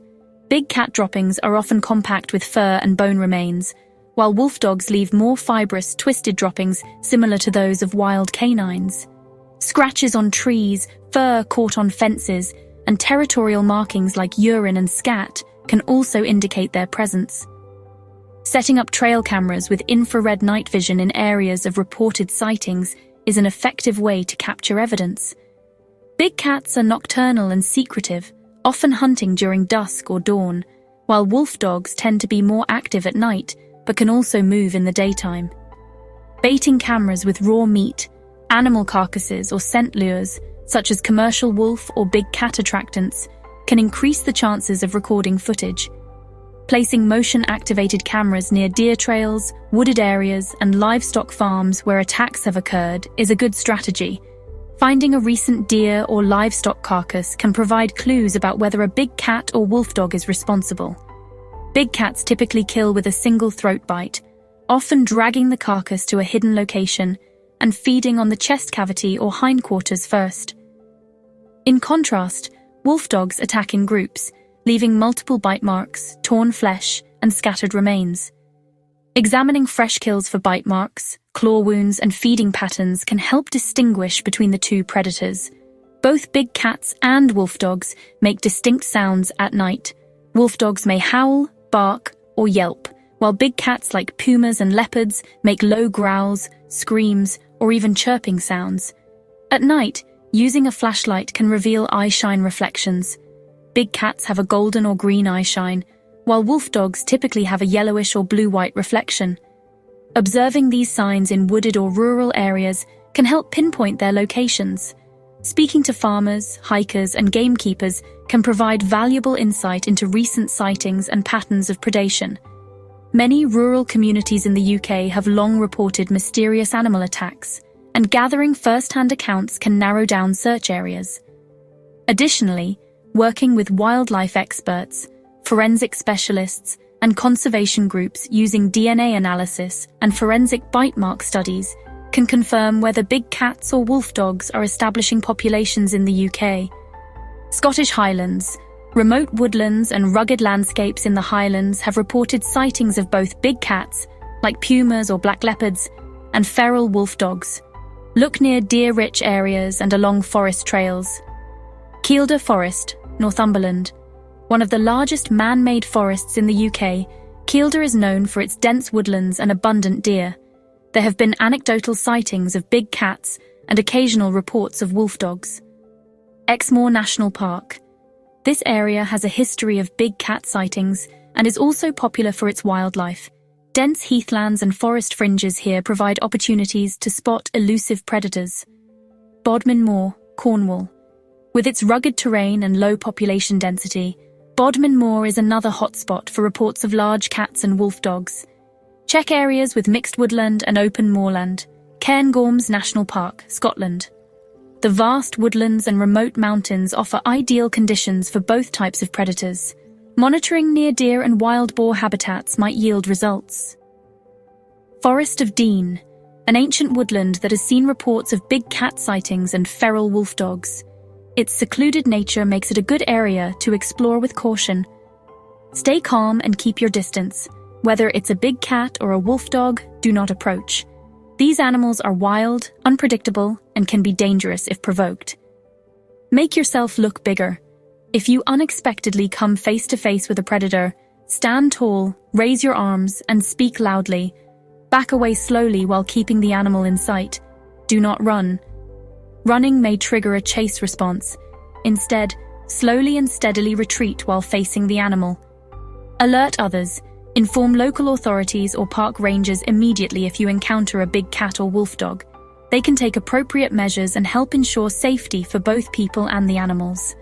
Big cat droppings are often compact with fur and bone remains, while wolfdogs leave more fibrous, twisted droppings similar to those of wild canines. Scratches on trees, fur caught on fences, and territorial markings like urine and scat can also indicate their presence. Setting up trail cameras with infrared night vision in areas of reported sightings is an effective way to capture evidence. Big cats are nocturnal and secretive, often hunting during dusk or dawn, while wolfdogs tend to be more active at night but can also move in the daytime. Baiting cameras with raw meat, animal carcasses, or scent lures, such as commercial wolf or big cat attractants, can increase the chances of recording footage. Placing motion-activated cameras near deer trails, wooded areas, and livestock farms where attacks have occurred is a good strategy. Finding a recent deer or livestock carcass can provide clues about whether a big cat or wolfdog is responsible. Big cats typically kill with a single throat bite, often dragging the carcass to a hidden location and feeding on the chest cavity or hindquarters first. In contrast, wolfdogs attack in groups, leaving multiple bite marks, torn flesh, and scattered remains. Examining fresh kills for bite marks, claw wounds, and feeding patterns can help distinguish between the two predators. Both big cats and wolfdogs make distinct sounds at night. Wolfdogs may howl, bark, or yelp, while big cats like pumas and leopards make low growls, screams, or even chirping sounds. At night, using a flashlight can reveal eyeshine reflections. Big cats have a golden or green eyeshine, while wolfdogs typically have a yellowish or blue-white reflection. Observing these signs in wooded or rural areas can help pinpoint their locations. Speaking to farmers, hikers, and gamekeepers can provide valuable insight into recent sightings and patterns of predation. Many rural communities in the UK have long reported mysterious animal attacks, and gathering first-hand accounts can narrow down search areas. Additionally, working with wildlife experts, forensic specialists, and conservation groups using DNA analysis and forensic bite mark studies can confirm whether big cats or wolfdogs are establishing populations in the UK. Scottish Highlands, remote woodlands and rugged landscapes in the Highlands have reported sightings of both big cats, like pumas or black leopards, and feral wolfdogs. Look near deer-rich areas and along forest trails. Kielder Forest, Northumberland. One of the largest man-made forests in the UK, Kielder is known for its dense woodlands and abundant deer. There have been anecdotal sightings of big cats and occasional reports of wolfdogs. Exmoor National Park. This area has a history of big cat sightings and is also popular for its wildlife. Dense heathlands and forest fringes here provide opportunities to spot elusive predators. Bodmin Moor, Cornwall. With its rugged terrain and low population density, Bodmin Moor is another hotspot for reports of large cats and wolfdogs. Check areas with mixed woodland and open moorland. Cairngorms National Park, Scotland. The vast woodlands and remote mountains offer ideal conditions for both types of predators. Monitoring near deer and wild boar habitats might yield results. Forest of Dean, an ancient woodland that has seen reports of big cat sightings and feral wolfdogs. Its secluded nature makes it a good area to explore with caution. Stay calm and keep your distance. Whether it's a big cat or a wolfdog, do not approach. These animals are wild, unpredictable, and can be dangerous if provoked. Make yourself look bigger. If you unexpectedly come face to face with a predator, stand tall, raise your arms, and speak loudly. Back away slowly while keeping the animal in sight. Do not run. Running may trigger a chase response. Instead, slowly and steadily retreat while facing the animal. Alert others. Inform local authorities or park rangers immediately if you encounter a big cat or wolfdog. they can take appropriate measures and help ensure safety for both people and the animals.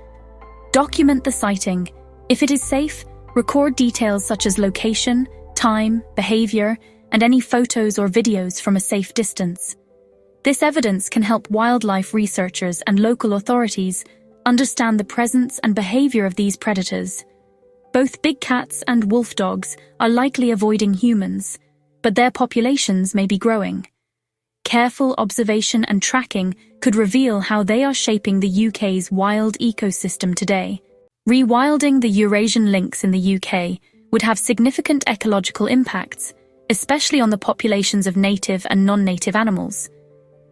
Document the sighting. If it is safe, record details such as location, time, behavior, and any photos or videos from a safe distance. This evidence can help wildlife researchers and local authorities understand the presence and behavior of these predators. Both big cats and wolfdogs are likely avoiding humans, but their populations may be growing. Careful observation and tracking could reveal how they are shaping the UK's wild ecosystem today. Rewilding the Eurasian lynx in the UK would have significant ecological impacts, especially on the populations of native and non-native animals.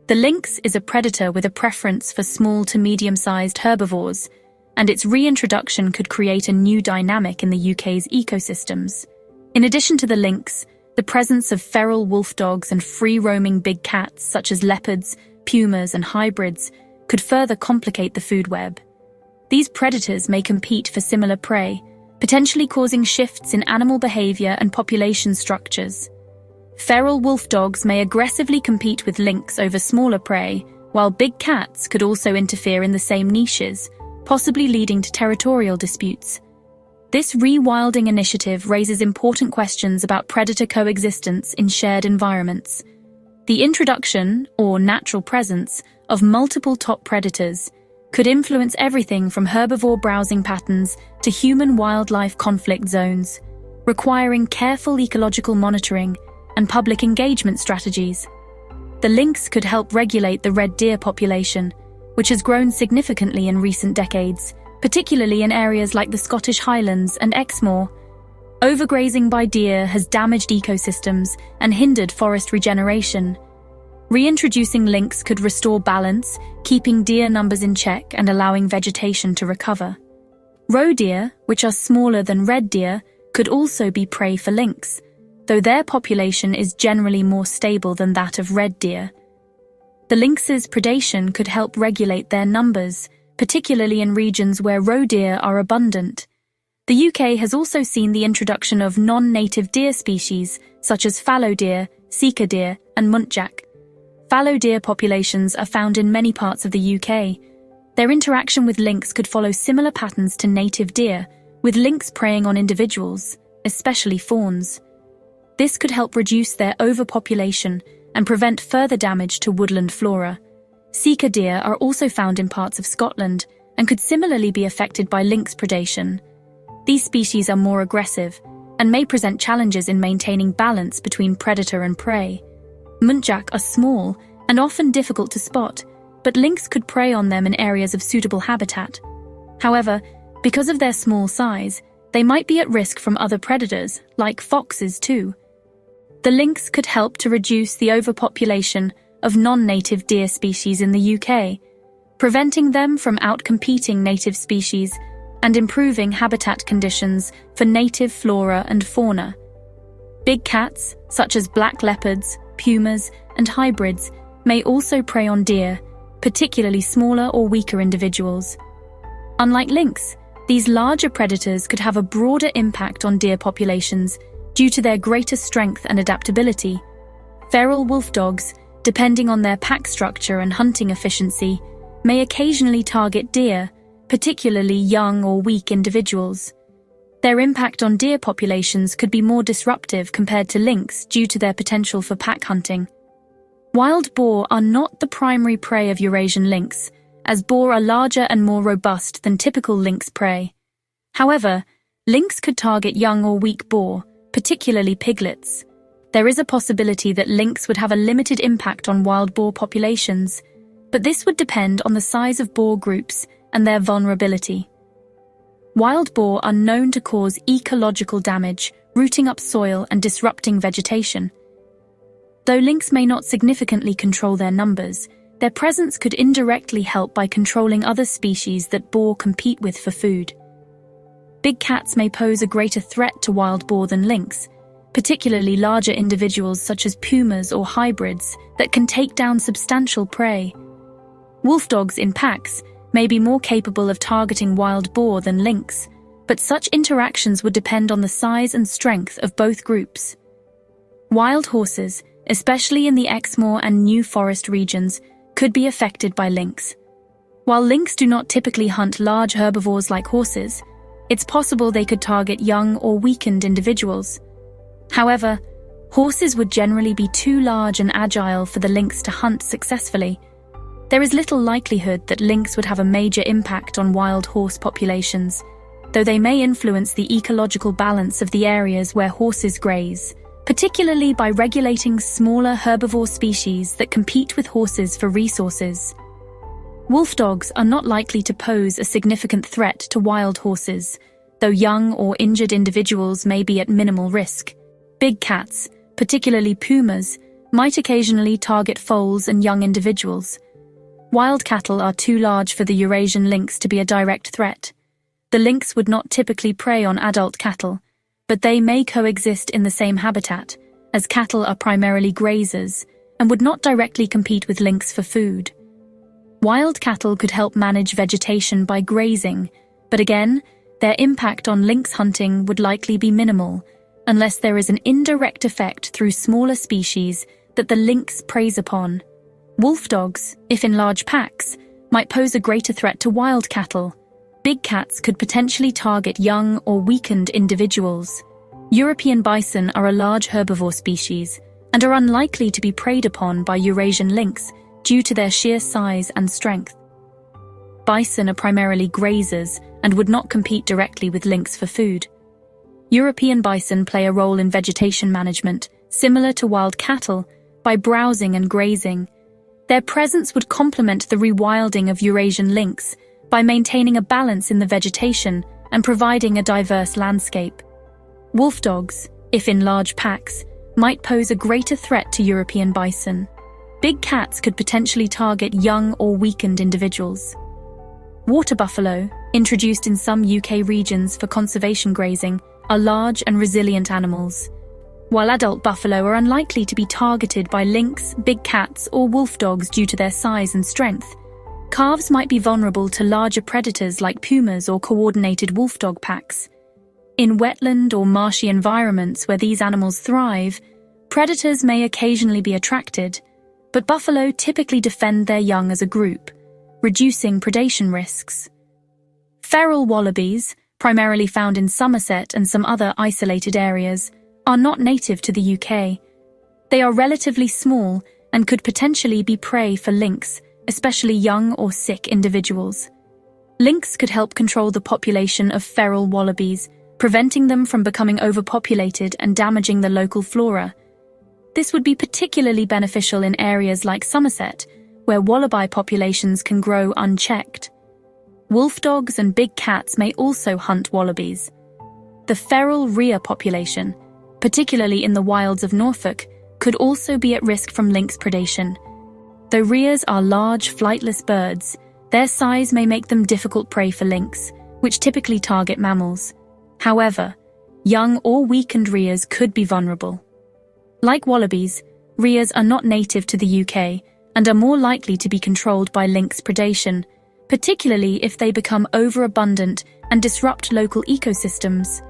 The lynx is a predator with a preference for small to medium-sized herbivores, and its reintroduction could create a new dynamic in the UK's ecosystems. In addition to the lynx, the presence of feral wolfdogs and free-roaming big cats such as leopards, pumas, and hybrids could further complicate the food web. These predators may compete for similar prey, potentially causing shifts in animal behavior and population structures. Feral wolfdogs may aggressively compete with lynx over smaller prey, while big cats could also interfere in the same niches, possibly leading to territorial disputes. This rewilding initiative raises important questions about predator coexistence in shared environments. The introduction, or natural presence, of multiple top predators could influence everything from herbivore browsing patterns to human-wildlife conflict zones, requiring careful ecological monitoring and public engagement strategies. The lynx could help regulate the red deer population, which has grown significantly in recent decades, particularly in areas like the Scottish Highlands and Exmoor. Overgrazing by deer has damaged ecosystems and hindered forest regeneration. Reintroducing lynx could restore balance, keeping deer numbers in check and allowing vegetation to recover. Roe deer, which are smaller than red deer, could also be prey for lynx, though their population is generally more stable than that of red deer. The lynx's predation could help regulate their numbers, particularly in regions where roe deer are abundant. The UK has also seen the introduction of non-native deer species, such as fallow deer, sika deer, and muntjac. Fallow deer populations are found in many parts of the UK. Their interaction with lynx could follow similar patterns to native deer, with lynx preying on individuals, especially fawns. This could help reduce their overpopulation and prevent further damage to woodland flora. Sika deer are also found in parts of Scotland and could similarly be affected by lynx predation. These species are more aggressive and may present challenges in maintaining balance between predator and prey. Muntjac are small and often difficult to spot, but lynx could prey on them in areas of suitable habitat. However, because of their small size, they might be at risk from other predators, like foxes too. The lynx could help to reduce the overpopulation of non-native deer species in the UK, preventing them from outcompeting native species and improving habitat conditions for native flora and fauna. Big cats, such as black leopards, pumas, and hybrids, may also prey on deer, particularly smaller or weaker individuals. Unlike lynx, these larger predators could have a broader impact on deer populations due to their greater strength and adaptability. Feral wolfdogs, depending on their pack structure and hunting efficiency, may occasionally target deer, particularly young or weak individuals. Their impact on deer populations could be more disruptive compared to lynx due to their potential for pack hunting. Wild boar are not the primary prey of Eurasian lynx, as boar are larger and more robust than typical lynx prey. However, lynx could target young or weak boar, particularly piglets. There is a possibility that lynx would have a limited impact on wild boar populations, but this would depend on the size of boar groups and their vulnerability. Wild boar are known to cause ecological damage, rooting up soil and disrupting vegetation. Though lynx may not significantly control their numbers, their presence could indirectly help by controlling other species that boar compete with for food. Big cats may pose a greater threat to wild boar than lynx, particularly larger individuals such as pumas or hybrids that can take down substantial prey. Wolfdogs in packs may be more capable of targeting wild boar than lynx, but such interactions would depend on the size and strength of both groups. Wild horses, especially in the Exmoor and New Forest regions, could be affected by lynx. While lynx do not typically hunt large herbivores like horses, it's possible they could target young or weakened individuals. However, horses would generally be too large and agile for the lynx to hunt successfully. There is little likelihood that lynx would have a major impact on wild horse populations, though they may influence the ecological balance of the areas where horses graze, particularly by regulating smaller herbivore species that compete with horses for resources. Wolfdogs are not likely to pose a significant threat to wild horses, though young or injured individuals may be at minimal risk. Big cats, particularly pumas, might occasionally target foals and young individuals. Wild cattle are too large for the Eurasian lynx to be a direct threat. The lynx would not typically prey on adult cattle, but they may coexist in the same habitat, as cattle are primarily grazers and would not directly compete with lynx for food. Wild cattle could help manage vegetation by grazing, but again, their impact on lynx hunting would likely be minimal, unless there is an indirect effect through smaller species that the lynx preys upon. Wolfdogs, if in large packs, might pose a greater threat to wild cattle. Big cats could potentially target young or weakened individuals. European bison are a large herbivore species and are unlikely to be preyed upon by Eurasian lynx due to their sheer size and strength. Bison are primarily grazers and would not compete directly with lynx for food. European bison play a role in vegetation management, similar to wild cattle, by browsing and grazing. Their presence would complement the rewilding of Eurasian lynx by maintaining a balance in the vegetation and providing a diverse landscape. Wolfdogs, if in large packs, might pose a greater threat to European bison. Big cats could potentially target young or weakened individuals. Water buffalo, introduced in some UK regions for conservation grazing, are large and resilient animals. While adult buffalo are unlikely to be targeted by lynx, big cats, or wolfdogs due to their size and strength, calves might be vulnerable to larger predators like pumas or coordinated wolfdog packs. In wetland or marshy environments where these animals thrive, predators may occasionally be attracted, but buffalo typically defend their young as a group, reducing predation risks. Feral wallabies, primarily found in Somerset and some other isolated areas, are not native to the UK. They are relatively small and could potentially be prey for lynx, especially young or sick individuals. Lynx could help control the population of feral wallabies, preventing them from becoming overpopulated and damaging the local flora. This would be particularly beneficial in areas like Somerset, where wallaby populations can grow unchecked. Wolfdogs and big cats may also hunt wallabies. The feral rhea population, particularly in the wilds of Norfolk, could also be at risk from lynx predation. Though rheas are large, flightless birds, their size may make them difficult prey for lynx, which typically target mammals. However, young or weakened rheas could be vulnerable. Like wallabies, rheas are not native to the UK and are more likely to be controlled by lynx predation, particularly if they become overabundant and disrupt local ecosystems.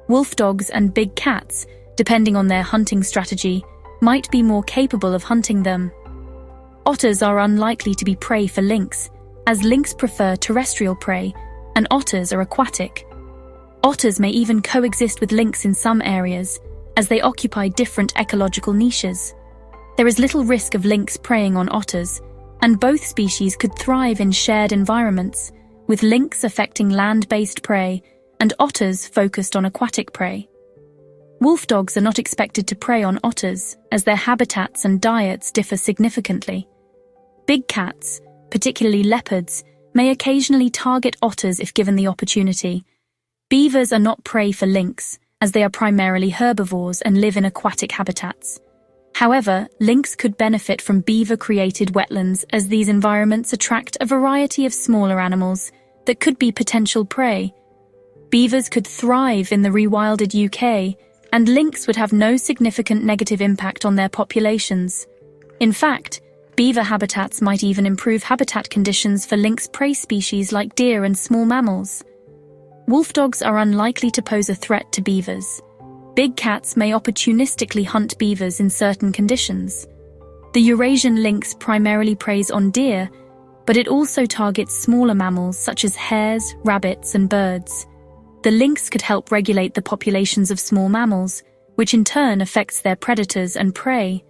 Wolfdogs and big cats, depending on their hunting strategy, might be more capable of hunting them. Otters are unlikely to be prey for lynx, as lynx prefer terrestrial prey, and otters are aquatic. Otters may even coexist with lynx in some areas, as they occupy different ecological niches. There is little risk of lynx preying on otters, and both species could thrive in shared environments, with lynx affecting land-based prey and otters focused on aquatic prey. Wolfdogs are not expected to prey on otters, as their habitats and diets differ significantly. Big cats, particularly leopards, may occasionally target otters if given the opportunity. Beavers are not prey for lynx, as they are primarily herbivores and live in aquatic habitats. However, lynx could benefit from beaver-created wetlands, as these environments attract a variety of smaller animals that could be potential prey. Beavers could thrive in the rewilded UK, and lynx would have no significant negative impact on their populations. In fact, beaver habitats might even improve habitat conditions for lynx prey species like deer and small mammals. Wolfdogs are unlikely to pose a threat to beavers. Big cats may opportunistically hunt beavers in certain conditions. The Eurasian lynx primarily preys on deer, but it also targets smaller mammals such as hares, rabbits, and birds. The lynx could help regulate the populations of small mammals, which in turn affects their predators and prey.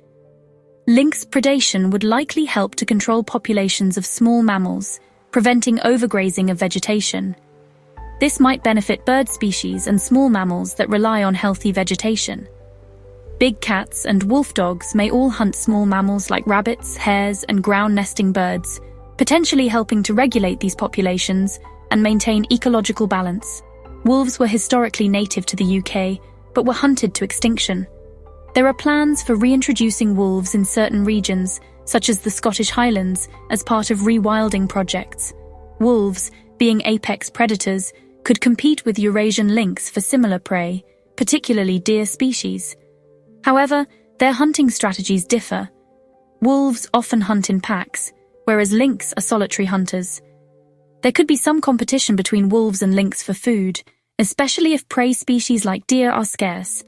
Lynx predation would likely help to control populations of small mammals, preventing overgrazing of vegetation. This might benefit bird species and small mammals that rely on healthy vegetation. Big cats and wolfdogs may all hunt small mammals like rabbits, hares, and ground-nesting birds, potentially helping to regulate these populations and maintain ecological balance. Wolves were historically native to the UK, but were hunted to extinction. There are plans for reintroducing wolves in certain regions, such as the Scottish Highlands, as part of rewilding projects. Wolves, being apex predators, could compete with Eurasian lynx for similar prey, particularly deer species. However, their hunting strategies differ. Wolves often hunt in packs, whereas lynx are solitary hunters. There could be some competition between wolves and lynx for food, especially if prey species like deer are scarce.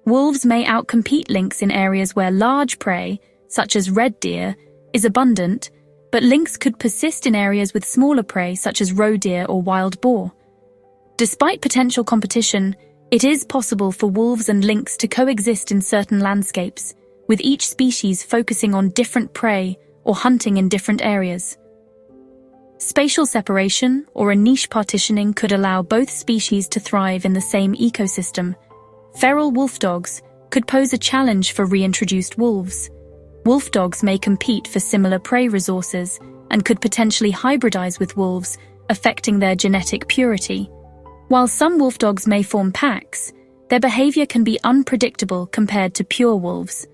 Wolves may outcompete lynx in areas where large prey, such as red deer, is abundant, but lynx could persist in areas with smaller prey such as roe deer or wild boar. Despite potential competition, it is possible for wolves and lynx to coexist in certain landscapes, with each species focusing on different prey or hunting in different areas. Spatial separation or a niche partitioning could allow both species to thrive in the same ecosystem. Feral wolfdogs could pose a challenge for reintroduced wolves. Wolfdogs may compete for similar prey resources and could potentially hybridize with wolves, affecting their genetic purity. While some wolfdogs may form packs, their behavior can be unpredictable compared to pure wolves.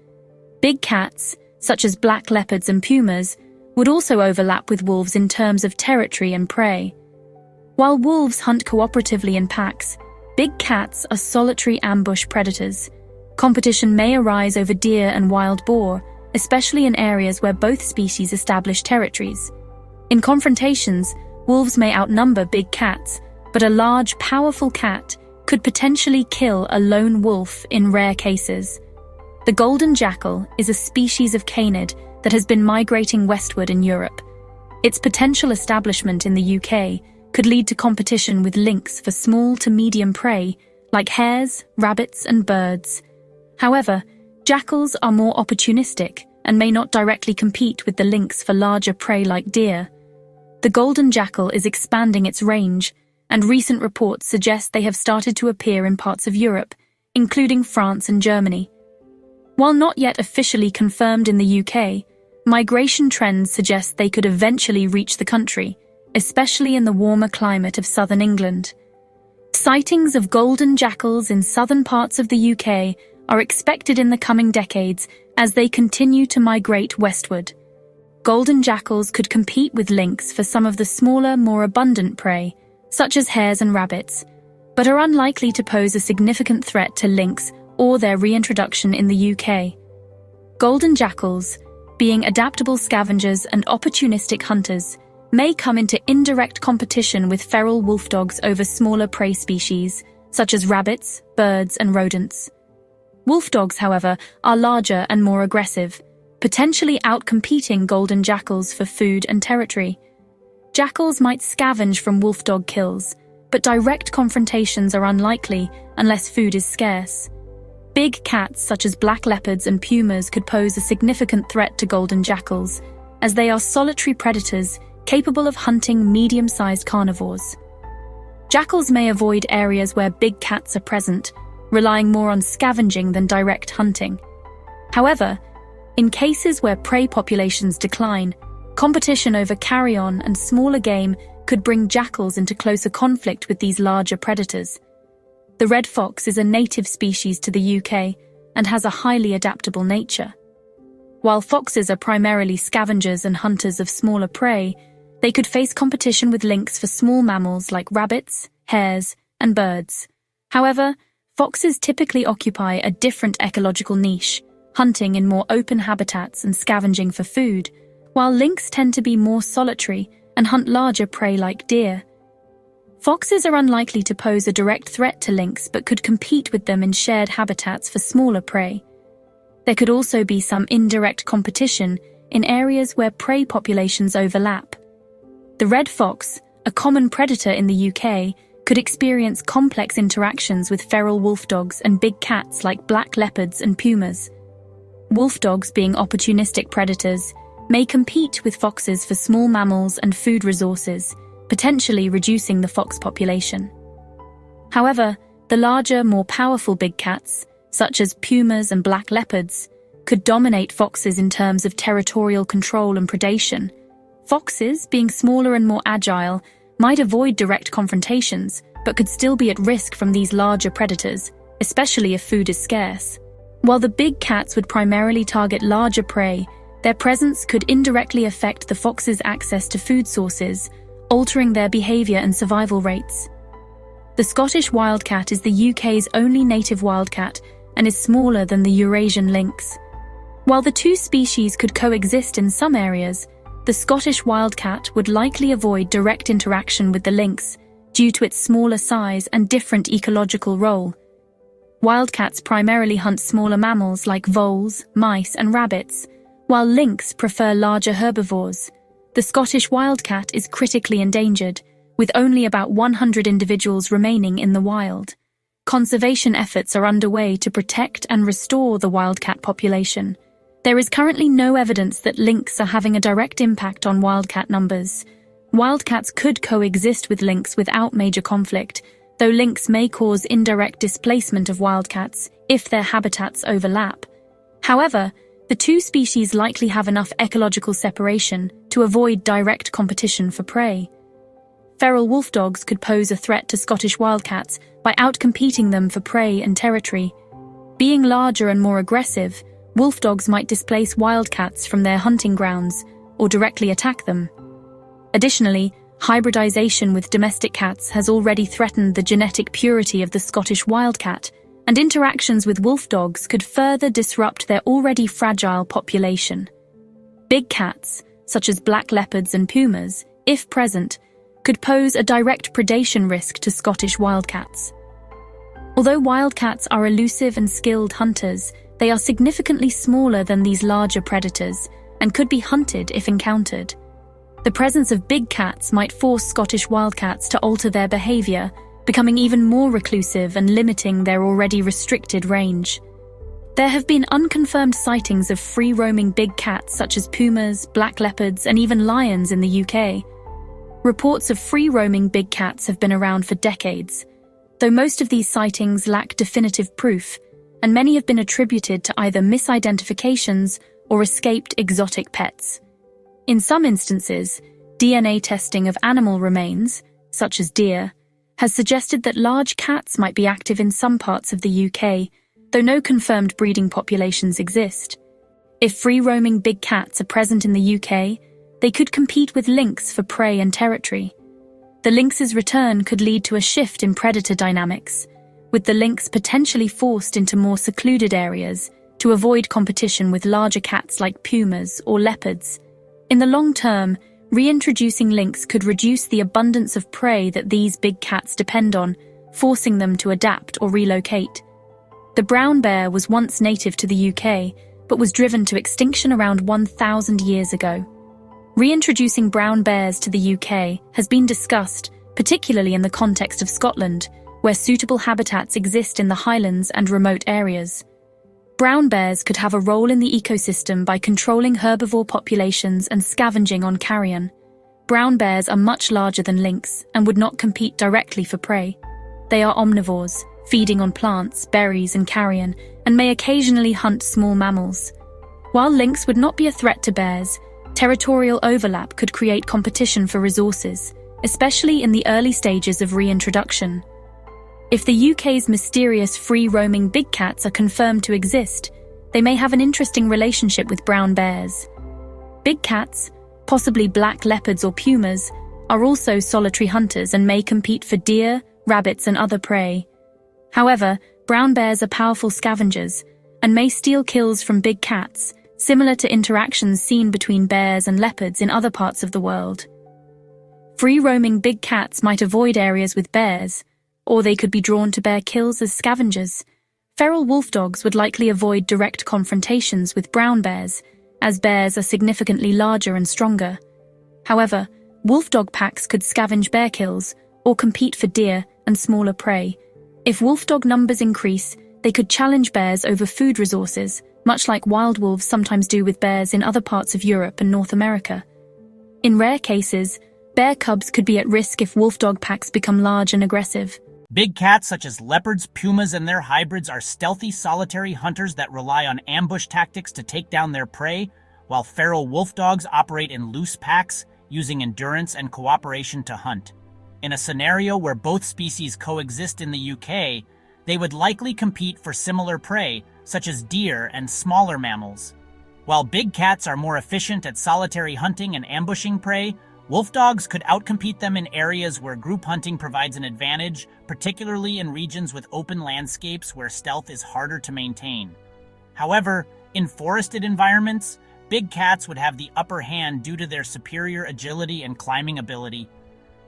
Big cats, such as black leopards and pumas, would also overlap with wolves in terms of territory and prey. While wolves hunt cooperatively in packs, big cats are solitary ambush predators. Competition may arise over deer and wild boar, especially in areas where both species establish territories. In confrontations, wolves may outnumber big cats, but a large, powerful cat could potentially kill a lone wolf in rare cases. The golden jackal is a species of canid that has been migrating westward in Europe. Its potential establishment in the UK could lead to competition with lynx for small to medium prey like hares, rabbits, and birds. However, jackals are more opportunistic and may not directly compete with the lynx for larger prey like deer. The golden jackal is expanding its range, and recent reports suggest they have started to appear in parts of Europe, including France and Germany. While not yet officially confirmed in the UK, migration trends suggest they could eventually reach the country, especially in the warmer climate of southern England. Sightings of golden jackals in southern parts of the UK are expected in the coming decades as they continue to migrate westward. Golden jackals could compete with lynx for some of the smaller, more abundant prey, such as hares and rabbits, but are unlikely to pose a significant threat to lynx or their reintroduction in the UK. Golden jackals, being adaptable scavengers and opportunistic hunters, may come into indirect competition with feral wolfdogs over smaller prey species, such as rabbits, birds, and rodents. Wolfdogs, however, are larger and more aggressive, potentially outcompeting golden jackals for food and territory. Jackals might scavenge from wolfdog kills, but direct confrontations are unlikely unless food is scarce. Big cats such as black leopards and pumas could pose a significant threat to golden jackals, as they are solitary predators capable of hunting medium-sized carnivores. Jackals may avoid areas where big cats are present, relying more on scavenging than direct hunting. However, in cases where prey populations decline, competition over carrion and smaller game could bring jackals into closer conflict with these larger predators. The red fox is a native species to the UK and has a highly adaptable nature. While foxes are primarily scavengers and hunters of smaller prey, they could face competition with lynx for small mammals like rabbits, hares, and birds. However, foxes typically occupy a different ecological niche, hunting in more open habitats and scavenging for food, while lynx tend to be more solitary and hunt larger prey like deer. Foxes are unlikely to pose a direct threat to lynx but could compete with them in shared habitats for smaller prey. There could also be some indirect competition in areas where prey populations overlap. The red fox, a common predator in the UK, could experience complex interactions with feral wolfdogs and big cats like black leopards and pumas. Wolfdogs, being opportunistic predators, may compete with foxes for small mammals and food resources, potentially reducing the fox population. However, the larger, more powerful big cats, such as pumas and black leopards, could dominate foxes in terms of territorial control and predation. Foxes, being smaller and more agile, might avoid direct confrontations, but could still be at risk from these larger predators, especially if food is scarce. While the big cats would primarily target larger prey, their presence could indirectly affect the fox's access to food sources, altering their behavior and survival rates. The Scottish wildcat is the UK's only native wildcat and is smaller than the Eurasian lynx. While the two species could coexist in some areas, the Scottish wildcat would likely avoid direct interaction with the lynx due to its smaller size and different ecological role. Wildcats primarily hunt smaller mammals like voles, mice, and rabbits, while lynx prefer larger herbivores. The Scottish wildcat is critically endangered, with only about 100 individuals remaining in the wild. Conservation efforts are underway to protect and restore the wildcat population. There is currently no evidence that lynx are having a direct impact on wildcat numbers. Wildcats could coexist with lynx without major conflict, though lynx may cause indirect displacement of wildcats if their habitats overlap. However, the two species likely have enough ecological separation to avoid direct competition for prey. Feral wolfdogs could pose a threat to Scottish wildcats by outcompeting them for prey and territory. Being larger and more aggressive, wolfdogs might displace wildcats from their hunting grounds or directly attack them. Additionally, hybridization with domestic cats has already threatened the genetic purity of the Scottish wildcat, and interactions with wolfdogs could further disrupt their already fragile population. Big cats, such as black leopards and pumas, if present, could pose a direct predation risk to Scottish wildcats. Although wildcats are elusive and skilled hunters, they are significantly smaller than these larger predators and could be hunted if encountered. The presence of big cats might force Scottish wildcats to alter their behavior, becoming even more reclusive and limiting their already restricted range. There have been unconfirmed sightings of free-roaming big cats such as pumas, black leopards, and even lions in the UK. Reports of free-roaming big cats have been around for decades, though most of these sightings lack definitive proof, and many have been attributed to either misidentifications or escaped exotic pets. In some instances, DNA testing of animal remains, such as deer, has suggested that large cats might be active in some parts of the UK, though no confirmed breeding populations exist. If free-roaming big cats are present in the UK, they could compete with lynx for prey and territory. The lynx's return could lead to a shift in predator dynamics, with the lynx potentially forced into more secluded areas to avoid competition with larger cats like pumas or leopards. In the long term, reintroducing lynx could reduce the abundance of prey that these big cats depend on, forcing them to adapt or relocate. The brown bear was once native to the UK, but was driven to extinction around 1,000 years ago. Reintroducing brown bears to the UK has been discussed, particularly in the context of Scotland, where suitable habitats exist in the Highlands and remote areas. Brown bears could have a role in the ecosystem by controlling herbivore populations and scavenging on carrion. Brown bears are much larger than lynx and would not compete directly for prey. They are omnivores, feeding on plants, berries, and carrion, and may occasionally hunt small mammals. While lynx would not be a threat to bears, territorial overlap could create competition for resources, especially in the early stages of reintroduction. If the UK's mysterious free-roaming big cats are confirmed to exist, they may have an interesting relationship with brown bears. Big cats, possibly black leopards or pumas, are also solitary hunters and may compete for deer, rabbits, and other prey. However, brown bears are powerful scavengers and may steal kills from big cats, similar to interactions seen between bears and leopards in other parts of the world. Free-roaming big cats might avoid areas with bears, or they could be drawn to bear kills as scavengers. Feral wolfdogs would likely avoid direct confrontations with brown bears, as bears are significantly larger and stronger. However, wolfdog packs could scavenge bear kills or compete for deer and smaller prey. If wolfdog numbers increase, they could challenge bears over food resources, much like wild wolves sometimes do with bears in other parts of Europe and North America. In rare cases, bear cubs could be at risk if wolfdog packs become large and aggressive.
Big cats such as leopards, pumas, and their hybrids are stealthy, solitary hunters that rely on ambush tactics to take down their prey, while feral wolfdogs operate in loose packs, using endurance and cooperation to hunt. In a scenario where both species coexist in the UK, they would likely compete for similar prey, such as deer and smaller mammals. While big cats are more efficient at solitary hunting and ambushing prey, wolfdogs could outcompete them in areas where group hunting provides an advantage, particularly in regions with open landscapes where stealth is harder to maintain. However, in forested environments, big cats would have the upper hand due to their superior agility and climbing ability.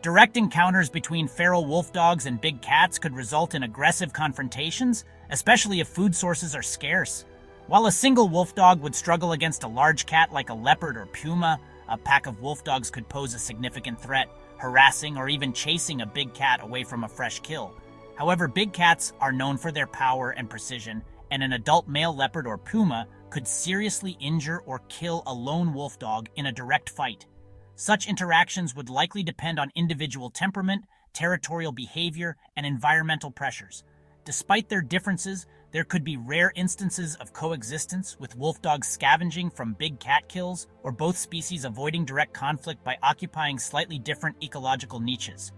Direct encounters between feral wolfdogs and big cats could result in aggressive confrontations, especially if food sources are scarce. While a single wolfdog would struggle against a large cat like a leopard or puma, a pack of wolfdogs could pose a significant threat, harassing or even chasing a big cat away from a fresh kill. However, big cats are known for their power and precision, and an adult male leopard or puma could seriously injure or kill a lone wolfdog in a direct fight. Such interactions would likely depend on individual temperament, territorial behavior, and environmental pressures. Despite their differences, there could be rare instances of coexistence, with wolfdogs scavenging from big cat kills, or both species avoiding direct conflict by occupying slightly different ecological niches.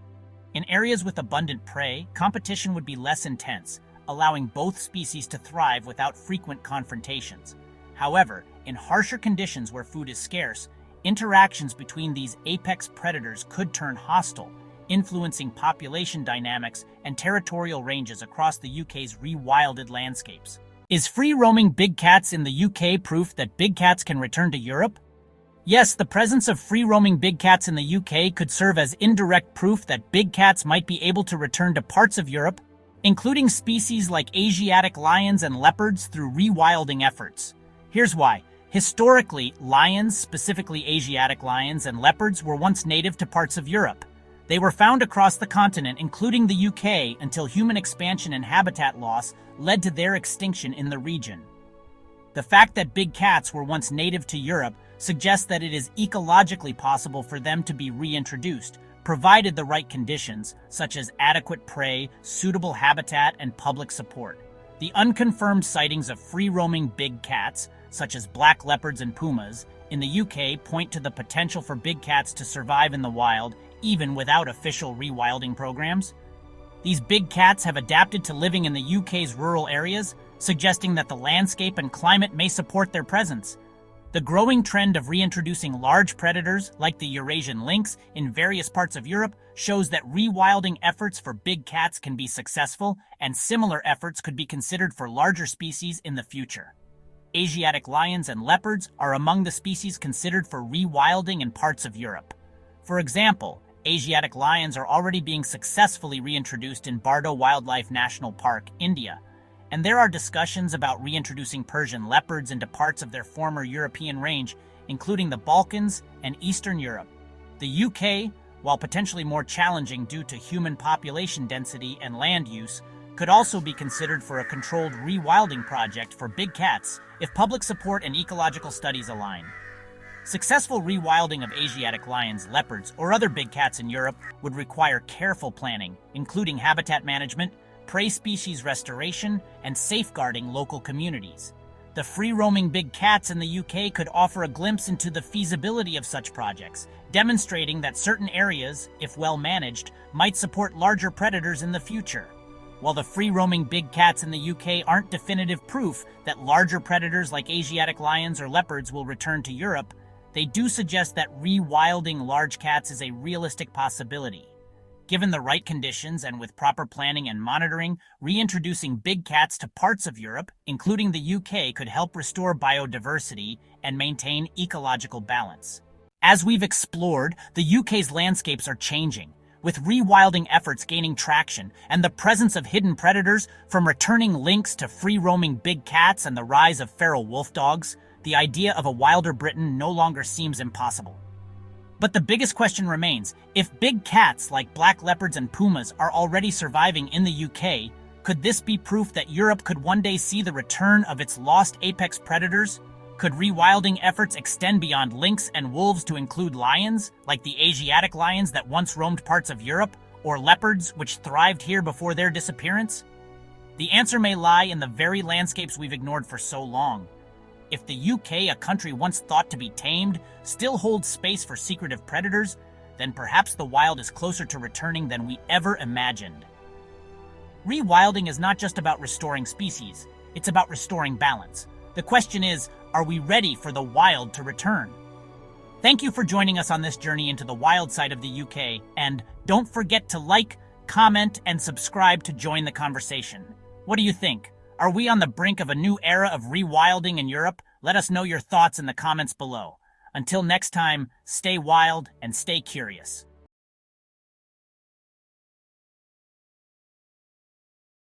In areas with abundant prey, competition would be less intense, allowing both species to thrive without frequent confrontations. However, in harsher conditions where food is scarce, interactions between these apex predators could turn hostile, influencing population dynamics and territorial ranges across the UK's rewilded landscapes. Is free-roaming big cats in the UK proof that big cats can return to Europe? Yes, the presence of free-roaming big cats in the UK could serve as indirect proof that big cats might be able to return to parts of Europe, including species like Asiatic lions and leopards, through rewilding efforts. Here's why. Historically, lions, specifically Asiatic lions and leopards, were once native to parts of Europe. They were found across the continent, including the UK, until human expansion and habitat loss led to their extinction in the region. The fact that big cats were once native to Europe suggests that it is ecologically possible for them to be reintroduced, provided the right conditions, such as adequate prey, suitable habitat, and public support. The unconfirmed sightings of free-roaming big cats, such as black leopards and pumas, in the UK point to the potential for big cats to survive in the wild, even without official rewilding programs. These big cats have adapted to living in the UK's rural areas, suggesting that the landscape and climate may support their presence. The growing trend of reintroducing large predators, like the Eurasian lynx, in various parts of Europe shows that rewilding efforts for big cats can be successful, and similar efforts could be considered for larger species in the future. Asiatic lions and leopards are among the species considered for rewilding in parts of Europe. For example, Asiatic lions are already being successfully reintroduced in Bardo Wildlife National Park, India, and there are discussions about reintroducing Persian leopards into parts of their former European range, including the Balkans and Eastern Europe. The UK, while potentially more challenging due to human population density and land use, could also be considered for a controlled rewilding project for big cats if public support and ecological studies align. Successful rewilding of Asiatic lions, leopards, or other big cats in Europe would require careful planning, including habitat management, prey species restoration, and safeguarding local communities. The free-roaming big cats in the UK could offer a glimpse into the feasibility of such projects, demonstrating that certain areas, if well managed, might support larger predators in the future. While the free-roaming big cats in the UK aren't definitive proof that larger predators like Asiatic lions or leopards will return to Europe, they do suggest that rewilding large cats is a realistic possibility. Given the right conditions and with proper planning and monitoring, reintroducing big cats to parts of Europe, including the UK, could help restore biodiversity and maintain ecological balance. As we've explored, the UK's landscapes are changing, with rewilding efforts gaining traction and the presence of hidden predators, from returning lynx to free-roaming big cats and the rise of feral wolfdogs. The idea of a wilder Britain no longer seems impossible. But the biggest question remains: if big cats like black leopards and pumas are already surviving in the UK, could this be proof that Europe could one day see the return of its lost apex predators? Could rewilding efforts extend beyond lynx and wolves to include lions, like the Asiatic lions that once roamed parts of Europe, or leopards, which thrived here before their disappearance? The answer may lie in the very landscapes we've ignored for so long. If the UK, a country once thought to be tamed, still holds space for secretive predators, then perhaps the wild is closer to returning than we ever imagined. Rewilding is not just about restoring species, it's about restoring balance. The question is, are we ready for the wild to return? Thank you for joining us on this journey into the wild side of the UK, and don't forget to like, comment, and subscribe to join the conversation. What do you think? Are we on the brink of a new era of rewilding in Europe? Let us know your thoughts in the comments below. Until next time, stay wild and stay curious.